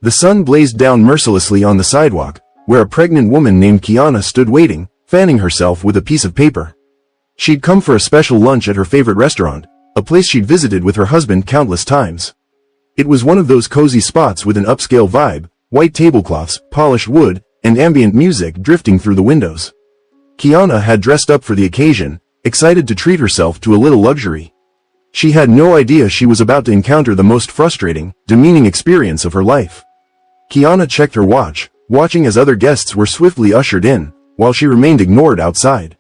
The sun blazed down mercilessly on the sidewalk, where a pregnant woman named Kiana stood waiting, fanning herself with a piece of paper. She'd come for a special lunch at her favorite restaurant, a place she'd visited with her husband countless times. It was one of those cozy spots with an upscale vibe, white tablecloths, polished wood, and ambient music drifting through the windows. Kiana had dressed up for the occasion, excited to treat herself to a little luxury. She had no idea she was about to encounter the most frustrating, demeaning experience of her life. Kiana checked her watch, watching as other guests were swiftly ushered in, while she remained ignored outside.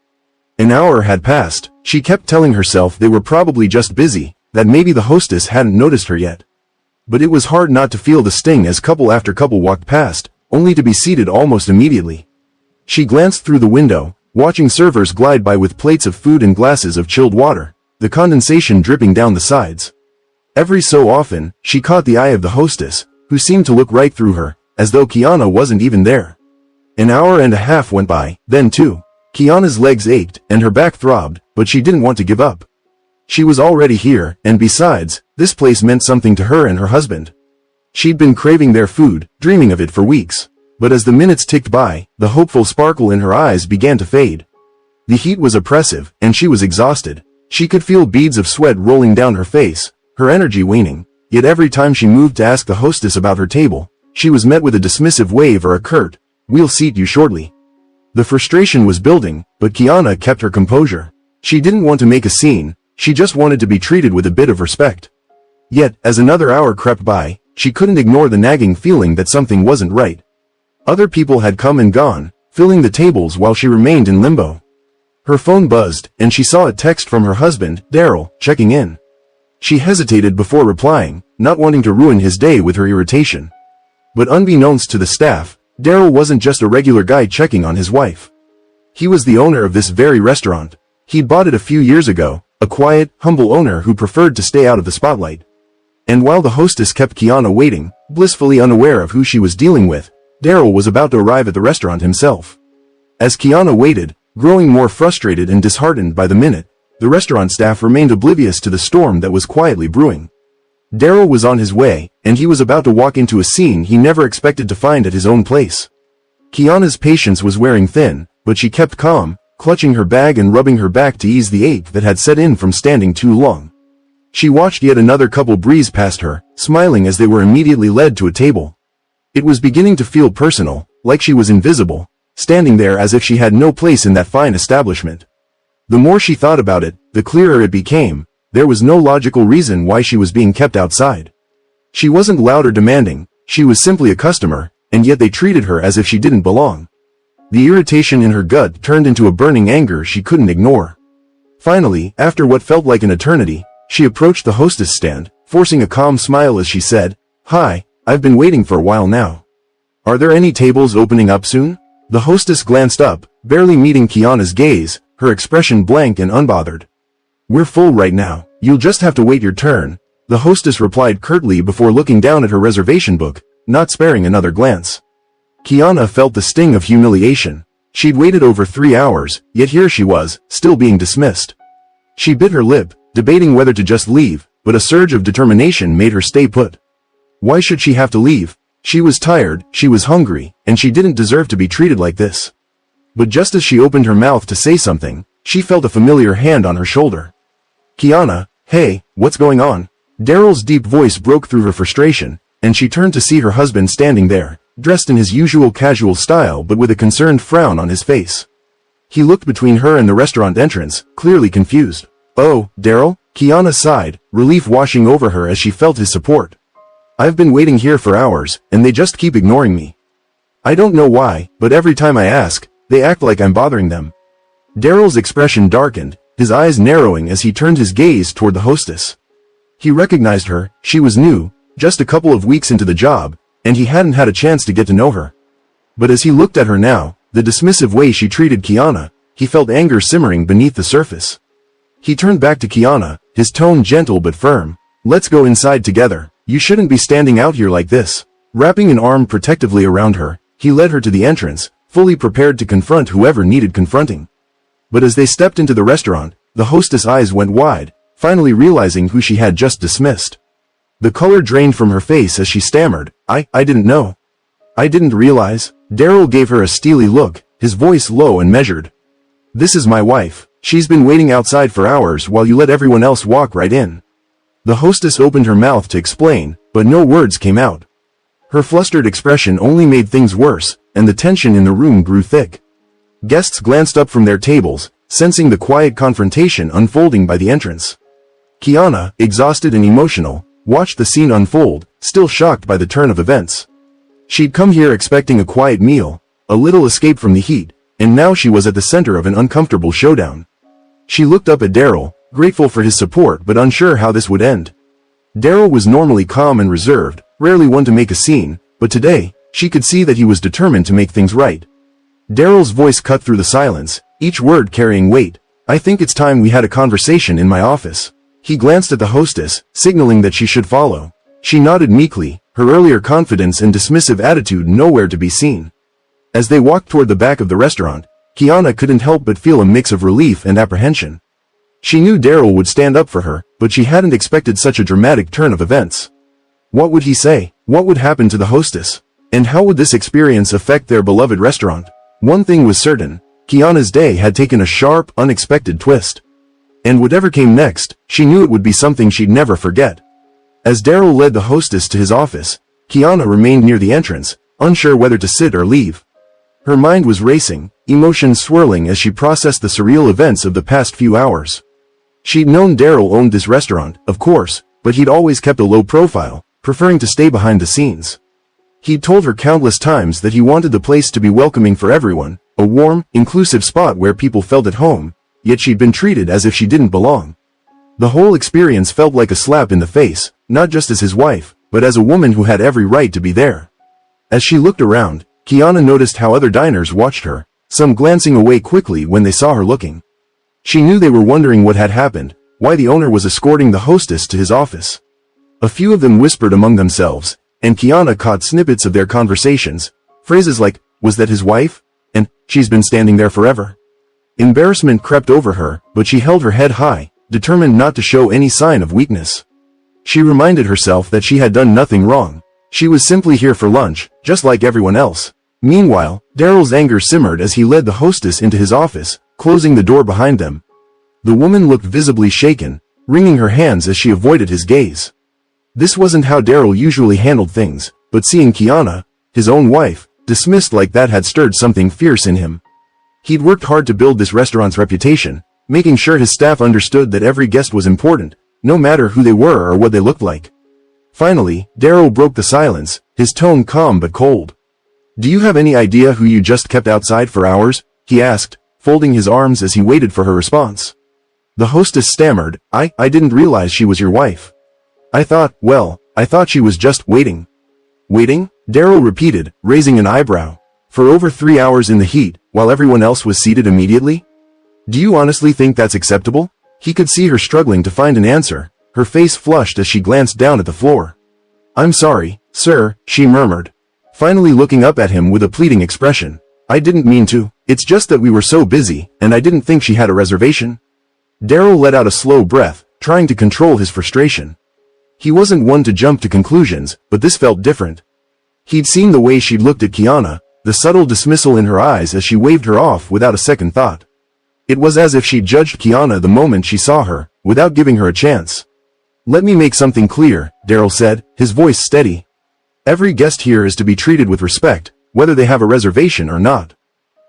An hour had passed. She kept telling herself they were probably just busy, that maybe the hostess hadn't noticed her yet. But it was hard not to feel the sting as couple after couple walked past, only to be seated almost immediately. She glanced through the window, watching servers glide by with plates of food and glasses of chilled water, the condensation dripping down the sides. Every so often, she caught the eye of the hostess, who seemed to look right through her, as though Kiana wasn't even there. An hour and a half went by, then two. Kiana's legs ached, and her back throbbed, but she didn't want to give up. She was already here, and besides, this place meant something to her and her husband. She'd been craving their food, dreaming of it for weeks. But as the minutes ticked by, the hopeful sparkle in her eyes began to fade. The heat was oppressive, and she was exhausted. She could feel beads of sweat rolling down her face, her energy waning, yet every time she moved to ask the hostess about her table, she was met with a dismissive wave or a curt, "We'll seat you shortly." The frustration was building, but Kiana kept her composure. She didn't want to make a scene, she just wanted to be treated with a bit of respect. Yet, as another hour crept by, she couldn't ignore the nagging feeling that something wasn't right. Other people had come and gone, filling the tables while she remained in limbo. Her phone buzzed, and she saw a text from her husband, Daryl, checking in. She hesitated before replying, not wanting to ruin his day with her irritation. But unbeknownst to the staff, Daryl wasn't just a regular guy checking on his wife. He was the owner of this very restaurant. He'd bought it a few years ago, a quiet, humble owner who preferred to stay out of the spotlight. And while the hostess kept Kiana waiting, blissfully unaware of who she was dealing with, Daryl was about to arrive at the restaurant himself. As Kiana waited, growing more frustrated and disheartened by the minute, the restaurant staff remained oblivious to the storm that was quietly brewing. Daryl was on his way, and he was about to walk into a scene he never expected to find at his own place. Kiana's patience was wearing thin, but she kept calm, clutching her bag and rubbing her back to ease the ache that had set in from standing too long. She watched yet another couple breeze past her, smiling as they were immediately led to a table. It was beginning to feel personal, like she was invisible, standing there as if she had no place in that fine establishment. The more she thought about it, the clearer it became. There was no logical reason why she was being kept outside. She wasn't loud or demanding, she was simply a customer, and yet they treated her as if she didn't belong. The irritation in her gut turned into a burning anger she couldn't ignore. Finally, after what felt like an eternity, she approached the hostess stand, forcing a calm smile as she said, "Hi, I've been waiting for a while now. Are there any tables opening up soon?" The hostess glanced up, barely meeting Kiana's gaze, her expression blank and unbothered. "We're full right now, you'll just have to wait your turn," the hostess replied curtly before looking down at her reservation book, not sparing another glance. Kiana felt the sting of humiliation. She'd waited over 3 hours, yet here she was, still being dismissed. She bit her lip, debating whether to just leave, but a surge of determination made her stay put. Why should she have to leave? She was tired, she was hungry, and she didn't deserve to be treated like this. But just as she opened her mouth to say something, she felt a familiar hand on her shoulder. "Kiana, hey, what's going on?" Daryl's deep voice broke through her frustration, and she turned to see her husband standing there, dressed in his usual casual style but with a concerned frown on his face. He looked between her and the restaurant entrance, clearly confused. "Oh, Daryl?" Kiana sighed, relief washing over her as she felt his support. "I've been waiting here for hours, and they just keep ignoring me. I don't know why, but every time I ask, they act like I'm bothering them." Daryl's expression darkened, his eyes narrowing as he turned his gaze toward the hostess. He recognized her. She was new, just a couple of weeks into the job, and he hadn't had a chance to get to know her. But as he looked at her now, the dismissive way she treated Kiana, he felt anger simmering beneath the surface. He turned back to Kiana, his tone gentle but firm. "Let's go inside together. You shouldn't be standing out here like this." Wrapping an arm protectively around her, he led her to the entrance, fully prepared to confront whoever needed confronting. But as they stepped into the restaurant, the hostess' eyes went wide, finally realizing who she had just dismissed. The color drained from her face as she stammered, I didn't know. I didn't realize. Daryl gave her a steely look, his voice low and measured. This is my wife. She's been waiting outside for hours while you let everyone else walk right in. The hostess opened her mouth to explain, but no words came out. Her flustered expression only made things worse, and the tension in the room grew thick. Guests glanced up from their tables, sensing the quiet confrontation unfolding by the entrance. Kiana, exhausted and emotional, watched the scene unfold, still shocked by the turn of events. She'd come here expecting a quiet meal, a little escape from the heat, and now she was at the center of an uncomfortable showdown. She looked up at Daryl, grateful for his support but unsure how this would end. Daryl was normally calm and reserved, rarely one to make a scene, but today, she could see that he was determined to make things right. Daryl's voice cut through the silence, each word carrying weight. I think it's time we had a conversation in my office. He glanced at the hostess, signaling that she should follow. She nodded meekly, her earlier confidence and dismissive attitude nowhere to be seen. As they walked toward the back of the restaurant, Kiana couldn't help but feel a mix of relief and apprehension. She knew Daryl would stand up for her, but she hadn't expected such a dramatic turn of events. What would he say? What would happen to the hostess? And how would this experience affect their beloved restaurant? One thing was certain, Kiana's day had taken a sharp, unexpected twist. And whatever came next, she knew it would be something she'd never forget. As Daryl led the hostess to his office, Kiana remained near the entrance, unsure whether to sit or leave. Her mind was racing, emotions swirling as she processed the surreal events of the past few hours. She'd known Daryl owned this restaurant, of course, but he'd always kept a low profile, preferring to stay behind the scenes. He'd told her countless times that he wanted the place to be welcoming for everyone, a warm, inclusive spot where people felt at home, yet she'd been treated as if she didn't belong. The whole experience felt like a slap in the face, not just as his wife, but as a woman who had every right to be there. As she looked around, Kiana noticed how other diners watched her, some glancing away quickly when they saw her looking. She knew they were wondering what had happened, why the owner was escorting the hostess to his office. A few of them whispered among themselves, and Kiana caught snippets of their conversations, phrases like, was that his wife? And, she's been standing there forever. Embarrassment crept over her, but she held her head high, determined not to show any sign of weakness. She reminded herself that she had done nothing wrong. She was simply here for lunch, just like everyone else. Meanwhile, Daryl's anger simmered as he led the hostess into his office, closing the door behind them. The woman looked visibly shaken, wringing her hands as she avoided his gaze. This wasn't how Daryl usually handled things, but seeing Kiana, his own wife, dismissed like that had stirred something fierce in him. He'd worked hard to build this restaurant's reputation, making sure his staff understood that every guest was important, no matter who they were or what they looked like. Finally, Daryl broke the silence, his tone calm but cold. Do you have any idea who you just kept outside for hours? He asked, folding his arms as he waited for her response. The hostess stammered, I didn't realize she was your wife. I thought she was just waiting. Waiting? Daryl repeated, raising an eyebrow. For over 3 hours in the heat, while everyone else was seated immediately? Do you honestly think that's acceptable? He could see her struggling to find an answer, her face flushed as she glanced down at the floor. I'm sorry, sir, she murmured, finally looking up at him with a pleading expression. I didn't mean to, it's just that we were so busy, and I didn't think she had a reservation. Daryl let out a slow breath, trying to control his frustration. He wasn't one to jump to conclusions, but this felt different. He'd seen the way she'd looked at Kiana, the subtle dismissal in her eyes as she waved her off without a second thought. It was as if she'd judged Kiana the moment she saw her, without giving her a chance. Let me make something clear, Daryl said, his voice steady. Every guest here is to be treated with respect, whether they have a reservation or not.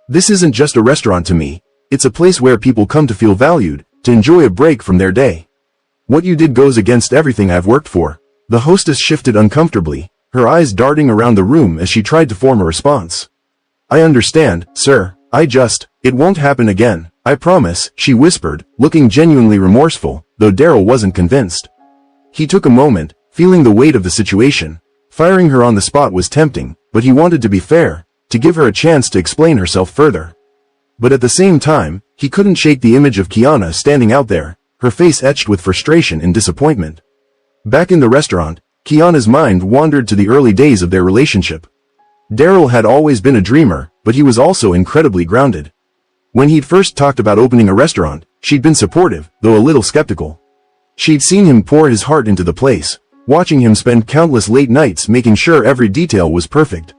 This isn't just a restaurant to me, it's a place where people come to feel valued, to enjoy a break from their day. What you did goes against everything I've worked for. The hostess shifted uncomfortably, her eyes darting around the room as she tried to form a response. I understand, sir, it won't happen again, I promise, she whispered, looking genuinely remorseful, though Daryl wasn't convinced. He took a moment, feeling the weight of the situation. Firing her on the spot was tempting, but he wanted to be fair, to give her a chance to explain herself further. But at the same time, he couldn't shake the image of Kiana standing out there, her face etched with frustration and disappointment. Back in the restaurant, Kiana's mind wandered to the early days of their relationship. Daryl had always been a dreamer, but he was also incredibly grounded. When he'd first talked about opening a restaurant, she'd been supportive, though a little skeptical. She'd seen him pour his heart into the place, watching him spend countless late nights making sure every detail was perfect.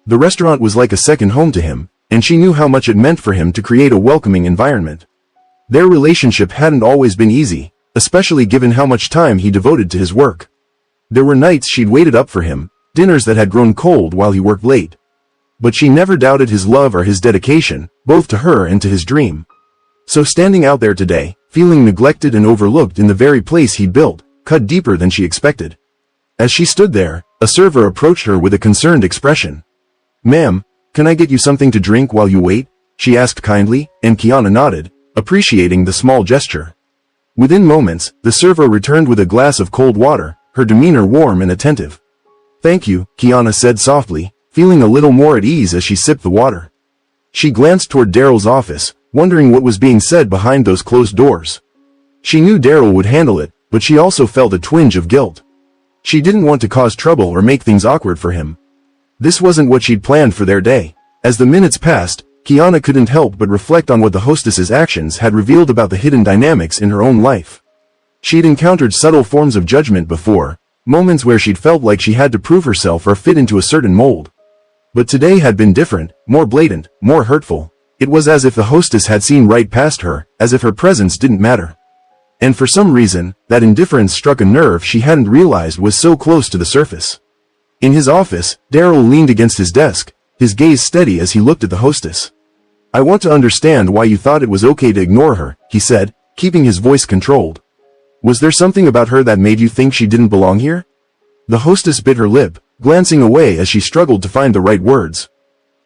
The restaurant was like a second home to him, and she knew how much it meant for him to create a welcoming environment. Their relationship hadn't always been easy, especially given how much time he devoted to his work. There were nights she'd waited up for him, dinners that had grown cold while he worked late. But she never doubted his love or his dedication, both to her and to his dream. So standing out there today, feeling neglected and overlooked in the very place he'd built, cut deeper than she expected. As she stood there, a server approached her with a concerned expression. "Ma'am, can I get you something to drink while you wait?" she asked kindly, and Kiana nodded, appreciating the small gesture. Within moments, the server returned with a glass of cold water, her demeanor warm and attentive. "Thank you," Kiana said softly, feeling a little more at ease as she sipped the water. She glanced toward Daryl's office, wondering what was being said behind those closed doors. She knew Daryl would handle it, but she also felt a twinge of guilt. She didn't want to cause trouble or make things awkward for him. This wasn't what she'd planned for their day. As the minutes passed, Kiana couldn't help but reflect on what the hostess's actions had revealed about the hidden dynamics in her own life. She'd encountered subtle forms of judgment before, moments where she'd felt like she had to prove herself or fit into a certain mold. But today had been different, more blatant, more hurtful. It was as if the hostess had seen right past her, as if her presence didn't matter. And for some reason, that indifference struck a nerve she hadn't realized was so close to the surface. In his office, Daryl leaned against his desk, his gaze steady as he looked at the hostess. "I want to understand why you thought it was okay to ignore her," he said, keeping his voice controlled. "Was there something about her that made you think she didn't belong here?" The hostess bit her lip, glancing away as she struggled to find the right words.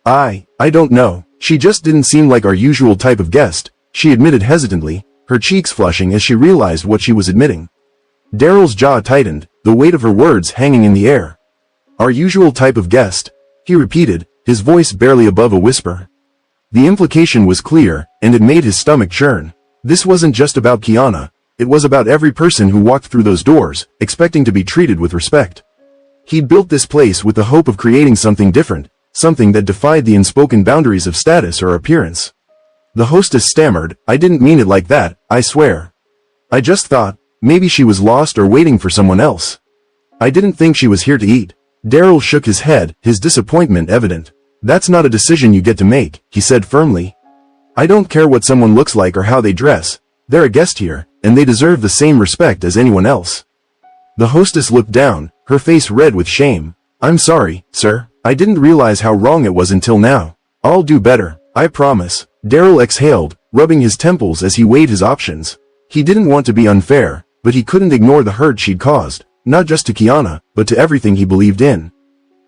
I don't know. She just didn't seem like our usual type of guest," she admitted hesitantly, her cheeks flushing as she realized what she was admitting. Daryl's jaw tightened, the weight of her words hanging in the air. "Our usual type of guest," he repeated, his voice barely above a whisper. The implication was clear, and it made his stomach churn. This wasn't just about Kiana, it was about every person who walked through those doors, expecting to be treated with respect. He'd built this place with the hope of creating something different, something that defied the unspoken boundaries of status or appearance. The hostess stammered, "I didn't mean it like that, I swear. I just thought, maybe she was lost or waiting for someone else. I didn't think she was here to eat." Daryl shook his head, his disappointment evident. "That's not a decision you get to make," he said firmly. "I don't care what someone looks like or how they dress. They're a guest here, and they deserve the same respect as anyone else." The hostess looked down, her face red with shame. "I'm sorry, sir. I didn't realize how wrong it was until now. I'll do better, I promise." Daryl exhaled, rubbing his temples as he weighed his options. He didn't want to be unfair, but he couldn't ignore the hurt she'd caused, not just to Kiana, but to everything he believed in.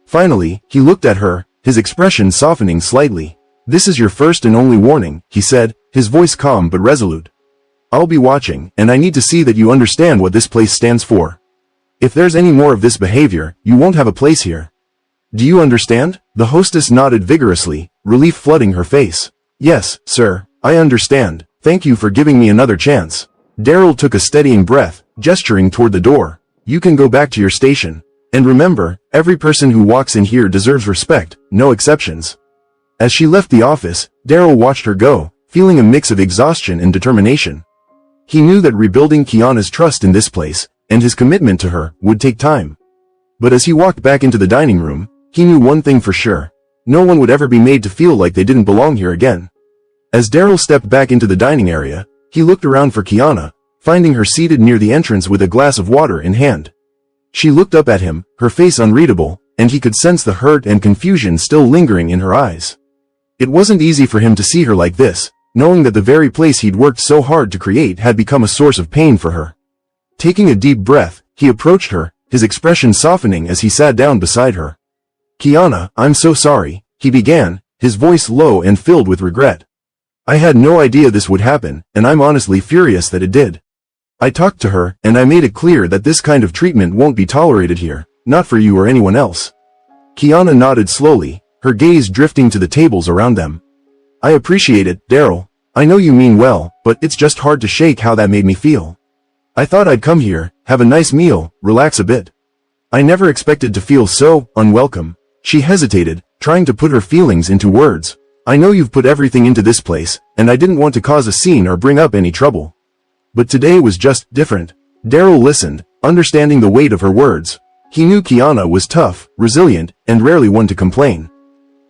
Finally, he looked at her, his expression softening slightly. "This is your first and only warning," he said, his voice calm but resolute. "I'll be watching, and I need to see that you understand what this place stands for. If there's any more of this behavior, you won't have a place here. Do you understand?" The hostess nodded vigorously, relief flooding her face. "Yes, sir, I understand. Thank you for giving me another chance." Daryl took a steadying breath, gesturing toward the door. "You can go back to your station. And remember, every person who walks in here deserves respect, no exceptions." As she left the office, Daryl watched her go, feeling a mix of exhaustion and determination. He knew that rebuilding Kiana's trust in this place, and his commitment to her, would take time. But as he walked back into the dining room, he knew one thing for sure. No one would ever be made to feel like they didn't belong here again. As Daryl stepped back into the dining area, he looked around for Kiana, finding her seated near the entrance with a glass of water in hand. She looked up at him, her face unreadable, and he could sense the hurt and confusion still lingering in her eyes. It wasn't easy for him to see her like this, knowing that the very place he'd worked so hard to create had become a source of pain for her. Taking a deep breath, he approached her, his expression softening as he sat down beside her. "Kiana, I'm so sorry," he began, his voice low and filled with regret. "I had no idea this would happen, and I'm honestly furious that it did. I talked to her, and I made it clear that this kind of treatment won't be tolerated here, not for you or anyone else." Kiana nodded slowly, her gaze drifting to the tables around them. "I appreciate it, Daryl. I know you mean well, but it's just hard to shake how that made me feel. I thought I'd come here, have a nice meal, relax a bit. I never expected to feel so unwelcome." She hesitated, trying to put her feelings into words. "I know you've put everything into this place, and I didn't want to cause a scene or bring up any trouble. But today was just different." Daryl listened, understanding the weight of her words. He knew Kiana was tough, resilient, and rarely one to complain.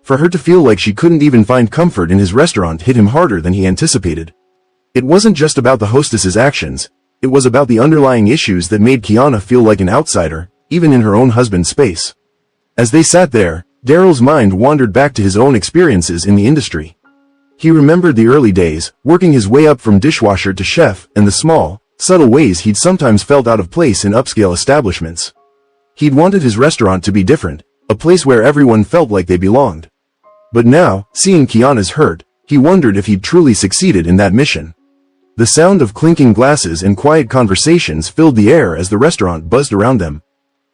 For her to feel like she couldn't even find comfort in his restaurant hit him harder than he anticipated. It wasn't just about the hostess's actions, it was about the underlying issues that made Kiana feel like an outsider, even in her own husband's space. As they sat there, Daryl's mind wandered back to his own experiences in the industry. He remembered the early days, working his way up from dishwasher to chef, and the small, subtle ways he'd sometimes felt out of place in upscale establishments. He'd wanted his restaurant to be different, a place where everyone felt like they belonged. But now, seeing Kiana's hurt, he wondered if he'd truly succeeded in that mission. The sound of clinking glasses and quiet conversations filled the air as the restaurant buzzed around them.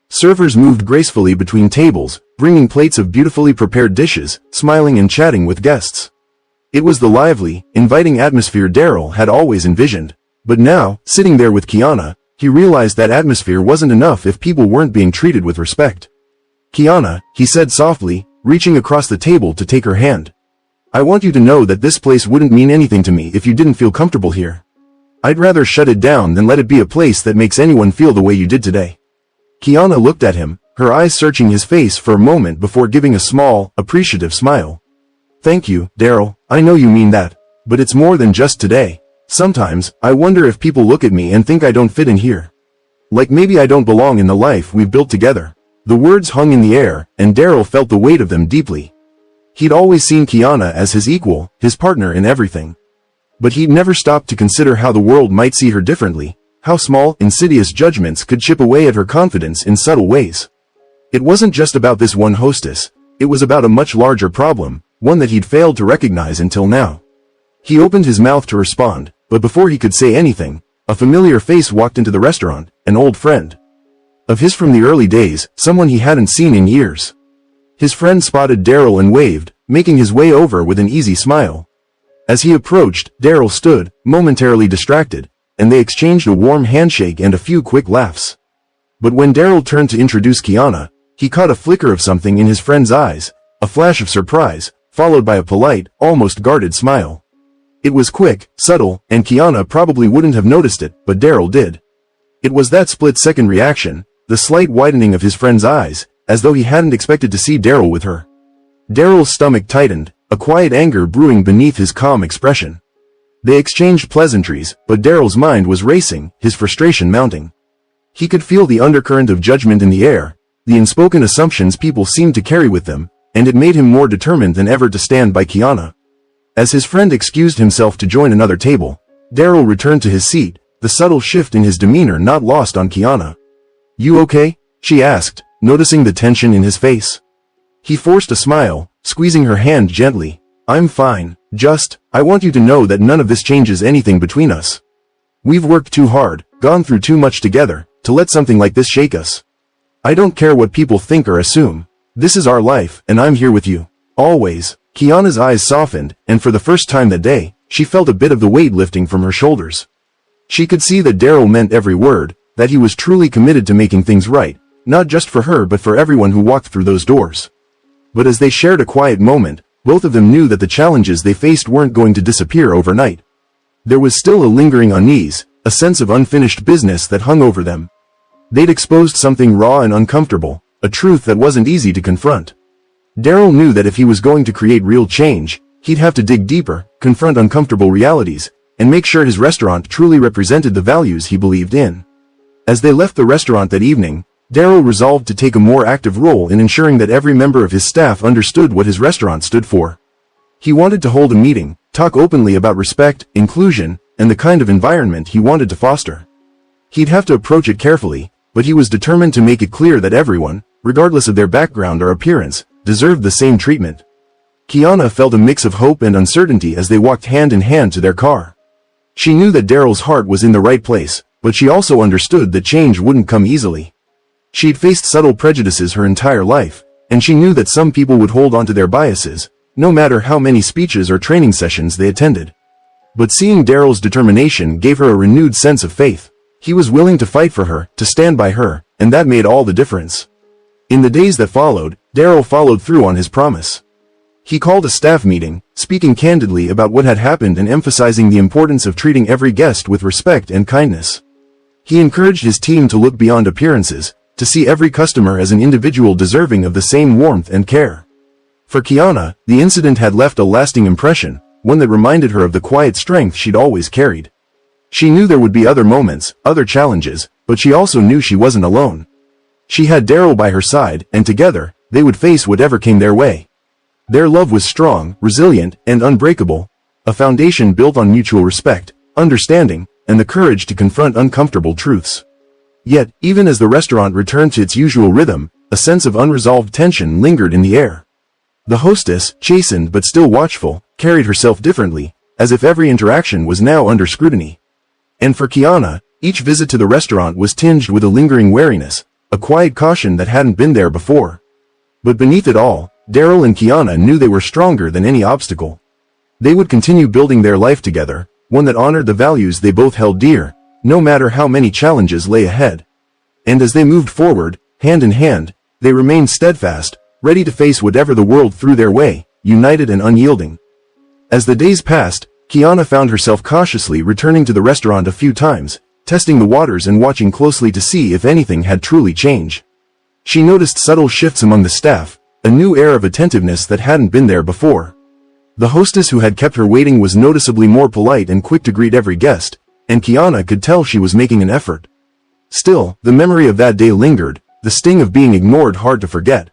Servers moved gracefully between tables, bringing plates of beautifully prepared dishes, smiling and chatting with guests. It was the lively, inviting atmosphere Daryl had always envisioned. But now, sitting there with Kiana, he realized that atmosphere wasn't enough if people weren't being treated with respect. "Kiana," he said softly, reaching across the table to take her hand. "I want you to know that this place wouldn't mean anything to me if you didn't feel comfortable here. I'd rather shut it down than let it be a place that makes anyone feel the way you did today." Kiana looked at him, her eyes searching his face for a moment before giving a small, appreciative smile. "Thank you, Daryl, I know you mean that. But it's more than just today. Sometimes, I wonder if people look at me and think I don't fit in here. Like maybe I don't belong in the life we've built together." The words hung in the air, and Daryl felt the weight of them deeply. He'd always seen Kiana as his equal, his partner in everything. But he'd never stopped to consider how the world might see her differently, how small, insidious judgments could chip away at her confidence in subtle ways. It wasn't just about this one hostess, it was about a much larger problem, one that he'd failed to recognize until now. He opened his mouth to respond, but before he could say anything, a familiar face walked into the restaurant, an old friend. Of his from the early days, someone he hadn't seen in years. His friend spotted Daryl and waved, making his way over with an easy smile. As he approached, Daryl stood, momentarily distracted, and they exchanged a warm handshake and a few quick laughs. But when Daryl turned to introduce Kiana, he caught a flicker of something in his friend's eyes, a flash of surprise, followed by a polite, almost guarded smile. It was quick, subtle, and Kiana probably wouldn't have noticed it, but Daryl did. It was that split-second reaction, the slight widening of his friend's eyes, as though he hadn't expected to see Daryl with her. Daryl's stomach tightened, a quiet anger brewing beneath his calm expression. They exchanged pleasantries, but Daryl's mind was racing, his frustration mounting. He could feel the undercurrent of judgment in the air, the unspoken assumptions people seemed to carry with them, and it made him more determined than ever to stand by Kiana. As his friend excused himself to join another table, Daryl returned to his seat, the subtle shift in his demeanor not lost on Kiana. "You okay?" she asked, noticing the tension in his face. He forced a smile, squeezing her hand gently. "I'm fine, I want you to know that none of this changes anything between us. We've worked too hard, gone through too much together, to let something like this shake us. I don't care what people think or assume. This is our life, and I'm here with you. Always." Kiana's eyes softened, and for the first time that day, she felt a bit of the weight lifting from her shoulders. She could see that Daryl meant every word, that he was truly committed to making things right, not just for her but for everyone who walked through those doors. But as they shared a quiet moment, both of them knew that the challenges they faced weren't going to disappear overnight. There was still a lingering unease, a sense of unfinished business that hung over them. They'd exposed something raw and uncomfortable, a truth that wasn't easy to confront. Daryl knew that if he was going to create real change, he'd have to dig deeper, confront uncomfortable realities, and make sure his restaurant truly represented the values he believed in. As they left the restaurant that evening, Daryl resolved to take a more active role in ensuring that every member of his staff understood what his restaurant stood for. He wanted to hold a meeting, talk openly about respect, inclusion, and the kind of environment he wanted to foster. He'd have to approach it carefully, but he was determined to make it clear that everyone, regardless of their background or appearance, deserved the same treatment. Kiana felt a mix of hope and uncertainty as they walked hand in hand to their car. She knew that Daryl's heart was in the right place, but she also understood that change wouldn't come easily. She'd faced subtle prejudices her entire life, and she knew that some people would hold on to their biases, no matter how many speeches or training sessions they attended. But seeing Daryl's determination gave her a renewed sense of faith. He was willing to fight for her, to stand by her, and that made all the difference. In the days that followed, Daryl followed through on his promise. He called a staff meeting, speaking candidly about what had happened and emphasizing the importance of treating every guest with respect and kindness. He encouraged his team to look beyond appearances, to see every customer as an individual deserving of the same warmth and care. For Kiana, the incident had left a lasting impression, one that reminded her of the quiet strength she'd always carried. She knew there would be other moments, other challenges, but she also knew she wasn't alone. She had Daryl by her side, and together, they would face whatever came their way. Their love was strong, resilient, and unbreakable, a foundation built on mutual respect, understanding, and the courage to confront uncomfortable truths. Yet, even as the restaurant returned to its usual rhythm, a sense of unresolved tension lingered in the air. The hostess, chastened but still watchful, carried herself differently, as if every interaction was now under scrutiny. And for Kiana, each visit to the restaurant was tinged with a lingering wariness, a quiet caution that hadn't been there before. But beneath it all, Daryl and Kiana knew they were stronger than any obstacle. They would continue building their life together, one that honored the values they both held dear, no matter how many challenges lay ahead. And as they moved forward, hand in hand, they remained steadfast, ready to face whatever the world threw their way, united and unyielding. As the days passed, Kiana found herself cautiously returning to the restaurant a few times, testing the waters and watching closely to see if anything had truly changed. She noticed subtle shifts among the staff, a new air of attentiveness that hadn't been there before. The hostess who had kept her waiting was noticeably more polite and quick to greet every guest, and Kiana could tell she was making an effort. Still, the memory of that day lingered, the sting of being ignored hard to forget.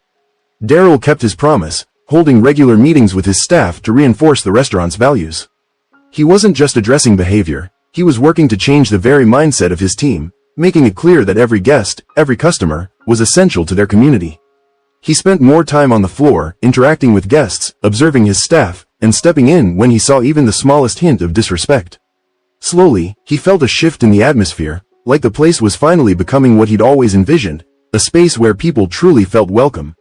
Daryl kept his promise, holding regular meetings with his staff to reinforce the restaurant's values. He wasn't just addressing behavior, he was working to change the very mindset of his team, making it clear that every guest, every customer, was essential to their community. He spent more time on the floor, interacting with guests, observing his staff, and stepping in when he saw even the smallest hint of disrespect. Slowly, he felt a shift in the atmosphere, like the place was finally becoming what he'd always envisioned, a space where people truly felt welcome.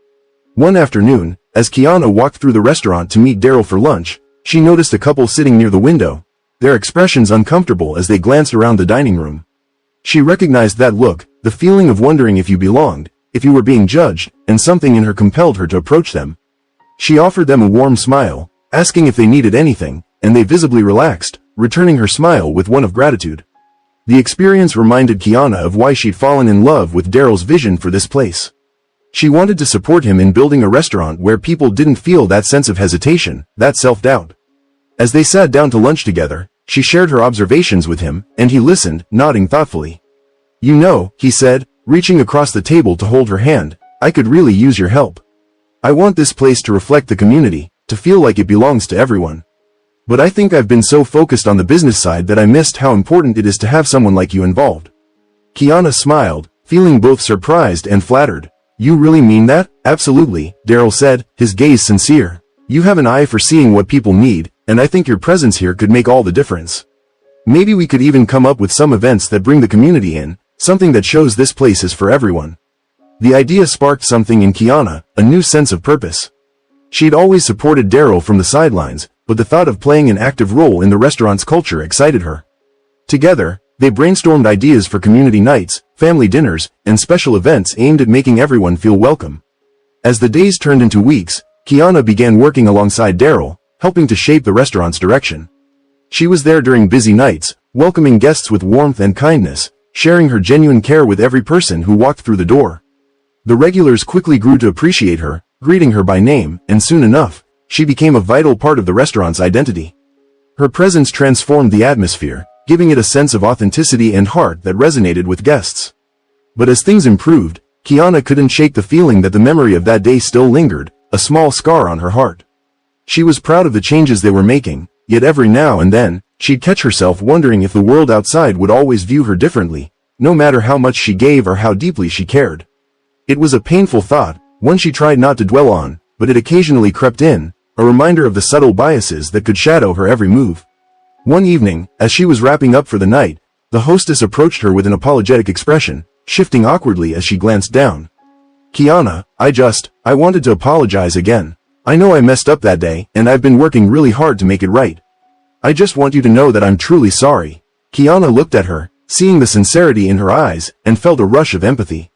One afternoon, as Kiana walked through the restaurant to meet Daryl for lunch, she noticed a couple sitting near the window, their expressions uncomfortable as they glanced around the dining room. She recognized that look, the feeling of wondering if you belonged, if you were being judged, and something in her compelled her to approach them. She offered them a warm smile, asking if they needed anything, and they visibly relaxed, returning her smile with one of gratitude. The experience reminded Kiana of why she'd fallen in love with Daryl's vision for this place. She wanted to support him in building a restaurant where people didn't feel that sense of hesitation, that self-doubt. As they sat down to lunch together, she shared her observations with him, and he listened, nodding thoughtfully. "You know," he said, reaching across the table to hold her hand, "I could really use your help. I want this place to reflect the community, to feel like it belongs to everyone. But I think I've been so focused on the business side that I missed how important it is to have someone like you involved." Kiana smiled, feeling both surprised and flattered. "You really mean that?" "Absolutely," Daryl said, his gaze sincere. "You have an eye for seeing what people need, and I think your presence here could make all the difference. Maybe we could even come up with some events that bring the community in, something that shows this place is for everyone." The idea sparked something in Kiana, a new sense of purpose. She'd always supported Daryl from the sidelines, but the thought of playing an active role in the restaurant's culture excited her. Together, they brainstormed ideas for community nights, family dinners, and special events aimed at making everyone feel welcome. As the days turned into weeks, Kiana began working alongside Daryl, helping to shape the restaurant's direction. She was there during busy nights, welcoming guests with warmth and kindness, sharing her genuine care with every person who walked through the door. The regulars quickly grew to appreciate her, greeting her by name, and soon enough, she became a vital part of the restaurant's identity. Her presence transformed the atmosphere, giving it a sense of authenticity and heart that resonated with guests. But as things improved, Kiana couldn't shake the feeling that the memory of that day still lingered, a small scar on her heart. She was proud of the changes they were making, yet every now and then, she'd catch herself wondering if the world outside would always view her differently, no matter how much she gave or how deeply she cared. It was a painful thought, one she tried not to dwell on, but it occasionally crept in, a reminder of the subtle biases that could shadow her every move. One evening, as she was wrapping up for the night, the hostess approached her with an apologetic expression, shifting awkwardly as she glanced down. "Kiana, I wanted to apologize again. I know I messed up that day, and I've been working really hard to make it right. I just want you to know that I'm truly sorry." Kiana looked at her, seeing the sincerity in her eyes, and felt a rush of empathy.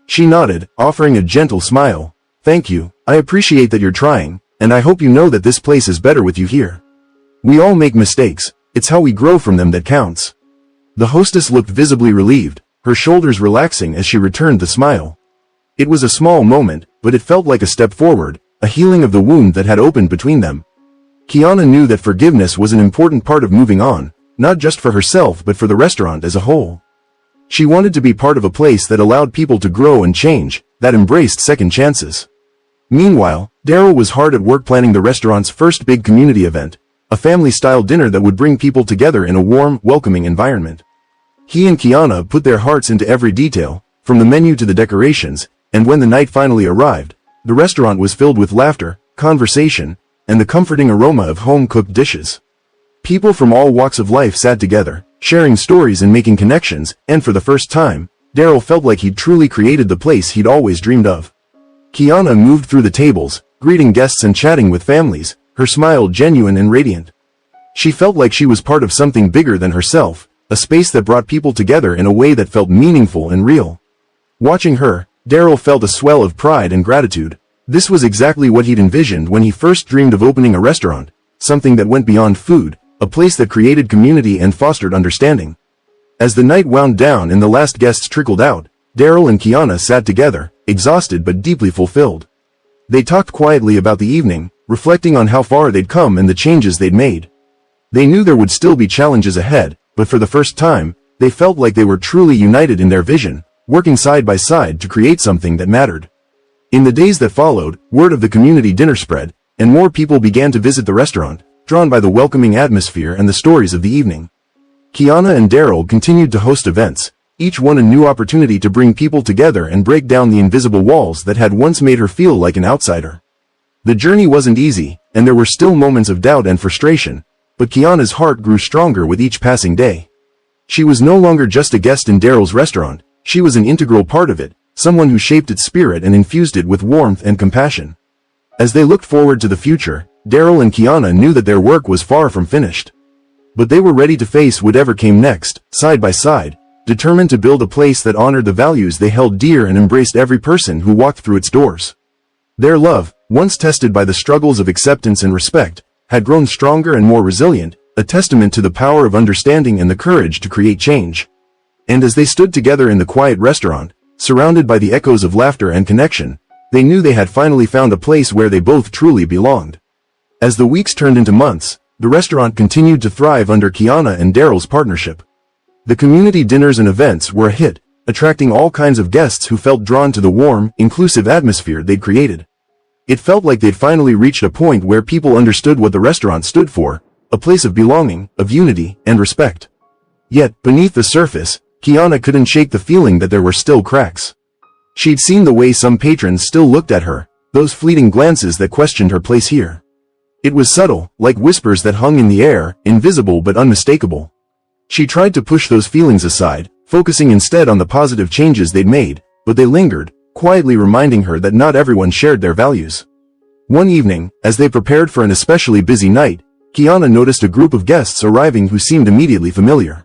She nodded, offering a gentle smile. "Thank you, I appreciate that you're trying, and I hope you know that this place is better with you here. We all make mistakes, it's how we grow from them that counts." The hostess looked visibly relieved, her shoulders relaxing as she returned the smile. It was a small moment, but it felt like a step forward, a healing of the wound that had opened between them. Kiana knew that forgiveness was an important part of moving on, not just for herself but for the restaurant as a whole. She wanted to be part of a place that allowed people to grow and change, that embraced second chances. Meanwhile, Daryl was hard at work planning the restaurant's first big community event, a family-style dinner that would bring people together in a warm, welcoming environment. He and Kiana put their hearts into every detail, from the menu to the decorations, and when the night finally arrived, the restaurant was filled with laughter, conversation, and the comforting aroma of home-cooked dishes. People from all walks of life sat together, sharing stories and making connections, and for the first time, Daryl felt like he'd truly created the place he'd always dreamed of. Kiana moved through the tables, greeting guests and chatting with families, her smile genuine and radiant. She felt like she was part of something bigger than herself, a space that brought people together in a way that felt meaningful and real. Watching her, Daryl felt a swell of pride and gratitude. This was exactly what he'd envisioned when he first dreamed of opening a restaurant, something that went beyond food, a place that created community and fostered understanding. As the night wound down and the last guests trickled out, Daryl and Kiana sat together, exhausted but deeply fulfilled. They talked quietly about the evening, reflecting on how far they'd come and the changes they'd made. They knew there would still be challenges ahead, but for the first time, they felt like they were truly united in their vision, working side by side to create something that mattered. In the days that followed, word of the community dinner spread, and more people began to visit the restaurant, drawn by the welcoming atmosphere and the stories of the evening. Kiana and Daryl continued to host events, each one a new opportunity to bring people together and break down the invisible walls that had once made her feel like an outsider. The journey wasn't easy, and there were still moments of doubt and frustration, but Kiana's heart grew stronger with each passing day. She was no longer just a guest in Daryl's restaurant, she was an integral part of it, someone who shaped its spirit and infused it with warmth and compassion. As they looked forward to the future, Daryl and Kiana knew that their work was far from finished. But they were ready to face whatever came next, side by side, determined to build a place that honored the values they held dear and embraced every person who walked through its doors. Their love, once tested by the struggles of acceptance and respect, had grown stronger and more resilient, a testament to the power of understanding and the courage to create change. And as they stood together in the quiet restaurant, surrounded by the echoes of laughter and connection, they knew they had finally found a place where they both truly belonged. As the weeks turned into months, the restaurant continued to thrive under Kiana and Daryl's partnership. The community dinners and events were a hit, attracting all kinds of guests who felt drawn to the warm, inclusive atmosphere they'd created. It felt like they'd finally reached a point where people understood what the restaurant stood for, a place of belonging, of unity, and respect. Yet, beneath the surface, Kiana couldn't shake the feeling that there were still cracks. She'd seen the way some patrons still looked at her, those fleeting glances that questioned her place here. It was subtle, like whispers that hung in the air, invisible but unmistakable. She tried to push those feelings aside, focusing instead on the positive changes they'd made, but they lingered, quietly reminding her that not everyone shared their values. One evening, as they prepared for an especially busy night, Kiana noticed a group of guests arriving who seemed immediately familiar.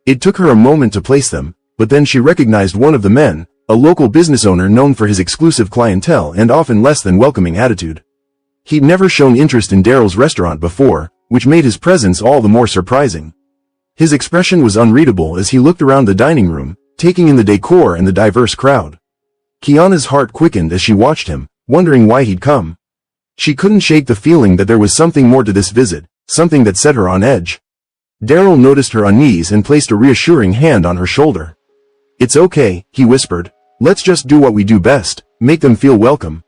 It took her a moment to place them, but then she recognized one of the men, a local business owner known for his exclusive clientele and often less than welcoming attitude. He'd never shown interest in Daryl's restaurant before, which made his presence all the more surprising. His expression was unreadable as he looked around the dining room, taking in the decor and the diverse crowd. Kiana's heart quickened as she watched him, wondering why he'd come. She couldn't shake the feeling that there was something more to this visit, something that set her on edge. Daryl noticed her unease and placed a reassuring hand on her shoulder. "It's okay," he whispered. "Let's just do what we do best, make them feel welcome."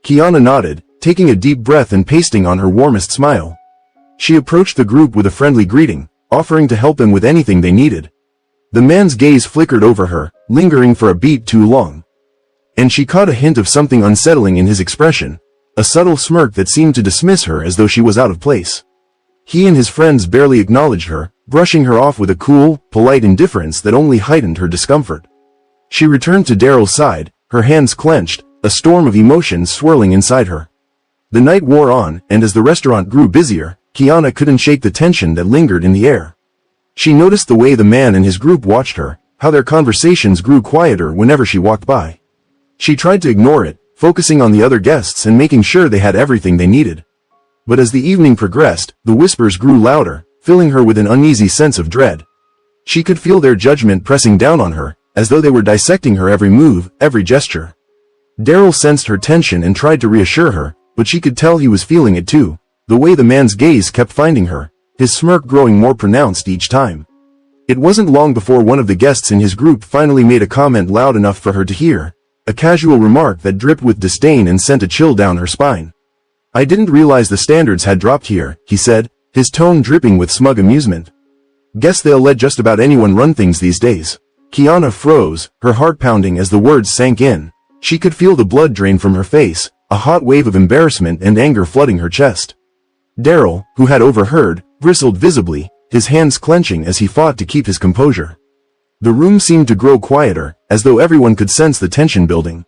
Kiana nodded, taking a deep breath and pasting on her warmest smile. She approached the group with a friendly greeting, offering to help them with anything they needed. The man's gaze flickered over her, lingering for a beat too long. And she caught a hint of something unsettling in his expression, a subtle smirk that seemed to dismiss her as though she was out of place. He and his friends barely acknowledged her, brushing her off with a cool, polite indifference that only heightened her discomfort. She returned to Daryl's side, her hands clenched, a storm of emotions swirling inside her. The night wore on, and as the restaurant grew busier, Kiana couldn't shake the tension that lingered in the air. She noticed the way the man and his group watched her, how their conversations grew quieter whenever she walked by. She tried to ignore it, focusing on the other guests and making sure they had everything they needed. But as the evening progressed, the whispers grew louder, filling her with an uneasy sense of dread. She could feel their judgment pressing down on her, as though they were dissecting her every move, every gesture. Daryl sensed her tension and tried to reassure her, but she could tell he was feeling it too, the way the man's gaze kept finding her, his smirk growing more pronounced each time. It wasn't long before one of the guests in his group finally made a comment loud enough for her to hear, a casual remark that dripped with disdain and sent a chill down her spine. "I didn't realize the standards had dropped here," he said, his tone dripping with smug amusement. "Guess they'll let just about anyone run things these days." Kiana froze, her heart pounding as the words sank in. She could feel the blood drain from her face, a hot wave of embarrassment and anger flooding her chest. Daryl, who had overheard, bristled visibly, his hands clenching as he fought to keep his composure. The room seemed to grow quieter, as though everyone could sense the tension building.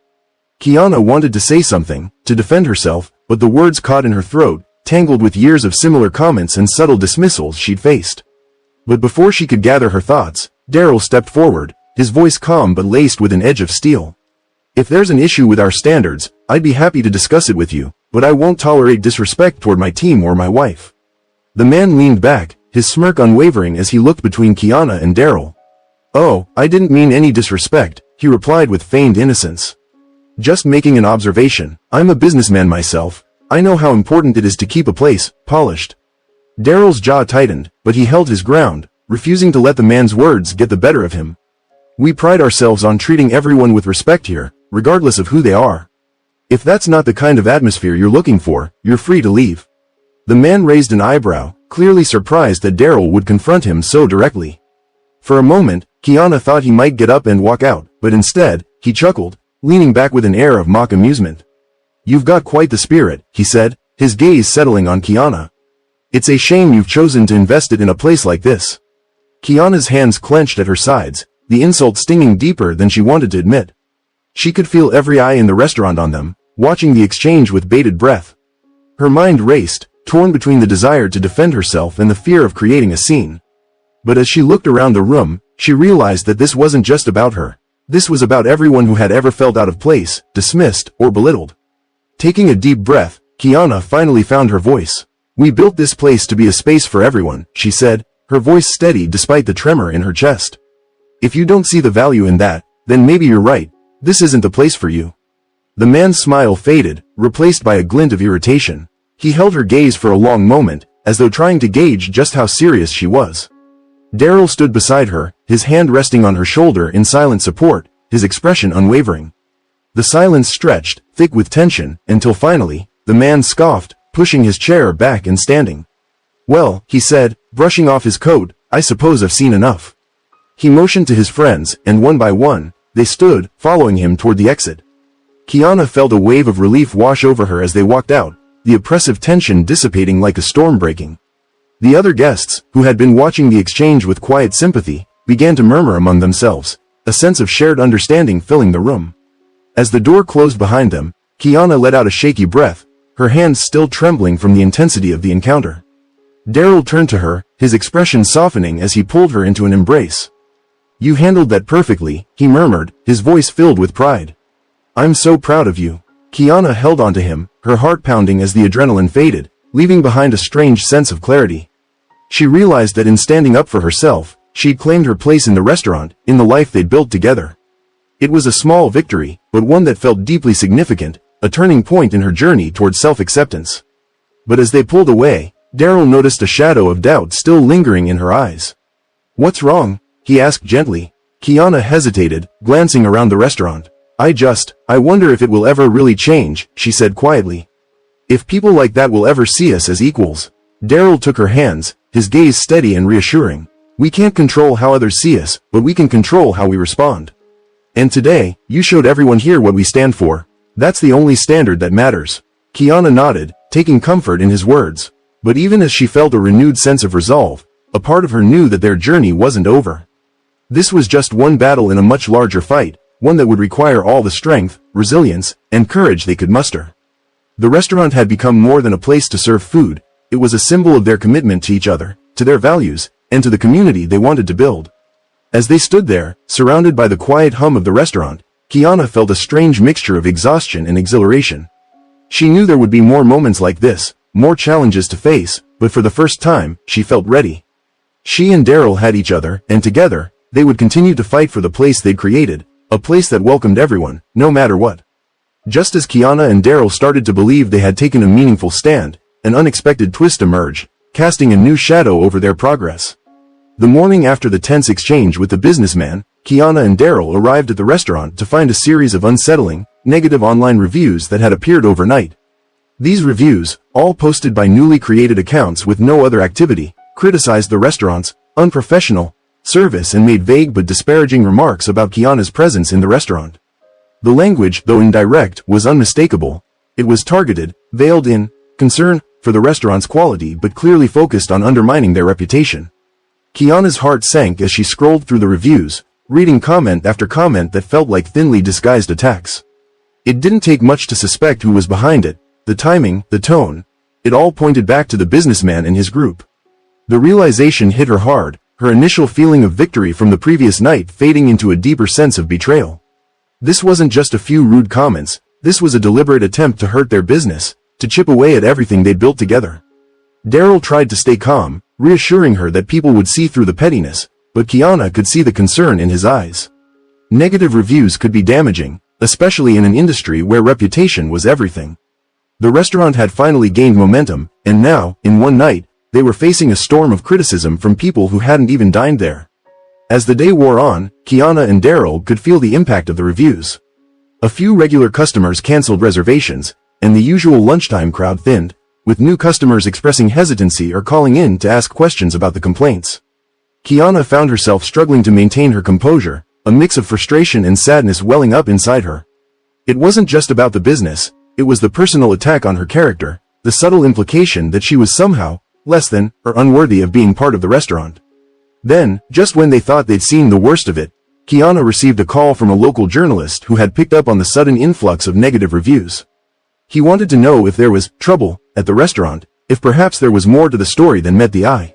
Kiana wanted to say something, to defend herself, but the words caught in her throat, tangled with years of similar comments and subtle dismissals she'd faced. But before she could gather her thoughts, Daryl stepped forward, his voice calm but laced with an edge of steel. "If there's an issue with our standards, I'd be happy to discuss it with you, but I won't tolerate disrespect toward my team or my wife." The man leaned back, his smirk unwavering as he looked between Kiana and Daryl. "Oh, I didn't mean any disrespect," he replied with feigned innocence. "Just making an observation. I'm a businessman myself. I know how important it is to keep a place polished." Daryl's jaw tightened, but he held his ground, refusing to let the man's words get the better of him. "We pride ourselves on treating everyone with respect here, regardless of who they are. If that's not the kind of atmosphere you're looking for, you're free to leave." The man raised an eyebrow, clearly surprised that Daryl would confront him so directly. For a moment, Kiana thought he might get up and walk out, but instead, he chuckled, leaning back with an air of mock amusement. "You've got quite the spirit," he said, his gaze settling on Kiana. "It's a shame you've chosen to invest it in a place like this." Kiana's hands clenched at her sides, the insult stinging deeper than she wanted to admit. She could feel every eye in the restaurant on them, watching the exchange with bated breath. Her mind raced, torn between the desire to defend herself and the fear of creating a scene. But as she looked around the room, she realized that this wasn't just about her. This was about everyone who had ever felt out of place, dismissed, or belittled. Taking a deep breath, Kiana finally found her voice. "We built this place to be a space for everyone," she said, her voice steady despite the tremor in her chest. "If you don't see the value in that, then maybe you're right. This isn't the place for you." The man's smile faded, replaced by a glint of irritation. He held her gaze for a long moment, as though trying to gauge just how serious she was. Daryl stood beside her, his hand resting on her shoulder in silent support, his expression unwavering. The silence stretched, thick with tension, until finally, the man scoffed, pushing his chair back and standing. "Well," he said, brushing off his coat, "I suppose I've seen enough." He motioned to his friends, and one by one, they stood, following him toward the exit. Kiana felt a wave of relief wash over her as they walked out, the oppressive tension dissipating like a storm breaking. The other guests, who had been watching the exchange with quiet sympathy, began to murmur among themselves, a sense of shared understanding filling the room. As the door closed behind them, Kiana let out a shaky breath, her hands still trembling from the intensity of the encounter. Daryl turned to her, his expression softening as he pulled her into an embrace. "You handled that perfectly," he murmured, his voice filled with pride. "I'm so proud of you." Kiana held onto him, her heart pounding as the adrenaline faded, leaving behind a strange sense of clarity. She realized that in standing up for herself, she'd claimed her place in the restaurant, in the life they'd built together. It was a small victory, but one that felt deeply significant, a turning point in her journey toward self-acceptance. But as they pulled away, Daryl noticed a shadow of doubt still lingering in her eyes. "What's wrong?" he asked gently. Kiana hesitated, glancing around the restaurant. I wonder if it will ever really change," she said quietly. "If people like that will ever see us as equals." Daryl took her hands, his gaze steady and reassuring. "We can't control how others see us, but we can control how we respond. And today, you showed everyone here what we stand for. That's the only standard that matters." Kiana nodded, taking comfort in his words. But even as she felt a renewed sense of resolve, a part of her knew that their journey wasn't over. This was just one battle in a much larger fight, one that would require all the strength, resilience, and courage they could muster. The restaurant had become more than a place to serve food. It was a symbol of their commitment to each other, to their values, and to the community they wanted to build. As they stood there, surrounded by the quiet hum of the restaurant, Kiana felt a strange mixture of exhaustion and exhilaration. She knew there would be more moments like this, more challenges to face, but for the first time, she felt ready. She and Daryl had each other, and together, they would continue to fight for the place they'd created, a place that welcomed everyone, no matter what. Just as Kiana and Daryl started to believe they had taken a meaningful stand, an unexpected twist emerged, casting a new shadow over their progress. The morning after the tense exchange with the businessman, Kiana and Daryl arrived at the restaurant to find a series of unsettling, negative online reviews that had appeared overnight. These reviews, all posted by newly created accounts with no other activity, criticized the restaurant's unprofessional service and made vague but disparaging remarks about Kiana's presence in the restaurant. The language, though indirect, was unmistakable. It was targeted, veiled in concern for the restaurant's quality but clearly focused on undermining their reputation. Kiana's heart sank as she scrolled through the reviews, reading comment after comment that felt like thinly disguised attacks. It didn't take much to suspect who was behind it, the timing, the tone. It all pointed back to the businessman and his group. The realization hit her hard, her initial feeling of victory from the previous night fading into a deeper sense of betrayal. This wasn't just a few rude comments, this was a deliberate attempt to hurt their business, to chip away at everything they'd built together. Daryl tried to stay calm, reassuring her that people would see through the pettiness, but Kiana could see the concern in his eyes. Negative reviews could be damaging, especially in an industry where reputation was everything. The restaurant had finally gained momentum, and now, in one night, they were facing a storm of criticism from people who hadn't even dined there. As the day wore on, Kiana and Daryl could feel the impact of the reviews. A few regular customers canceled reservations, and the usual lunchtime crowd thinned, with new customers expressing hesitancy or calling in to ask questions about the complaints. Kiana found herself struggling to maintain her composure, a mix of frustration and sadness welling up inside her. It wasn't just about the business, it was the personal attack on her character, the subtle implication that she was somehow less than, or unworthy of being part of the restaurant. Then, just when they thought they'd seen the worst of it, Kiana received a call from a local journalist who had picked up on the sudden influx of negative reviews. He wanted to know if there was trouble at the restaurant, if perhaps there was more to the story than met the eye.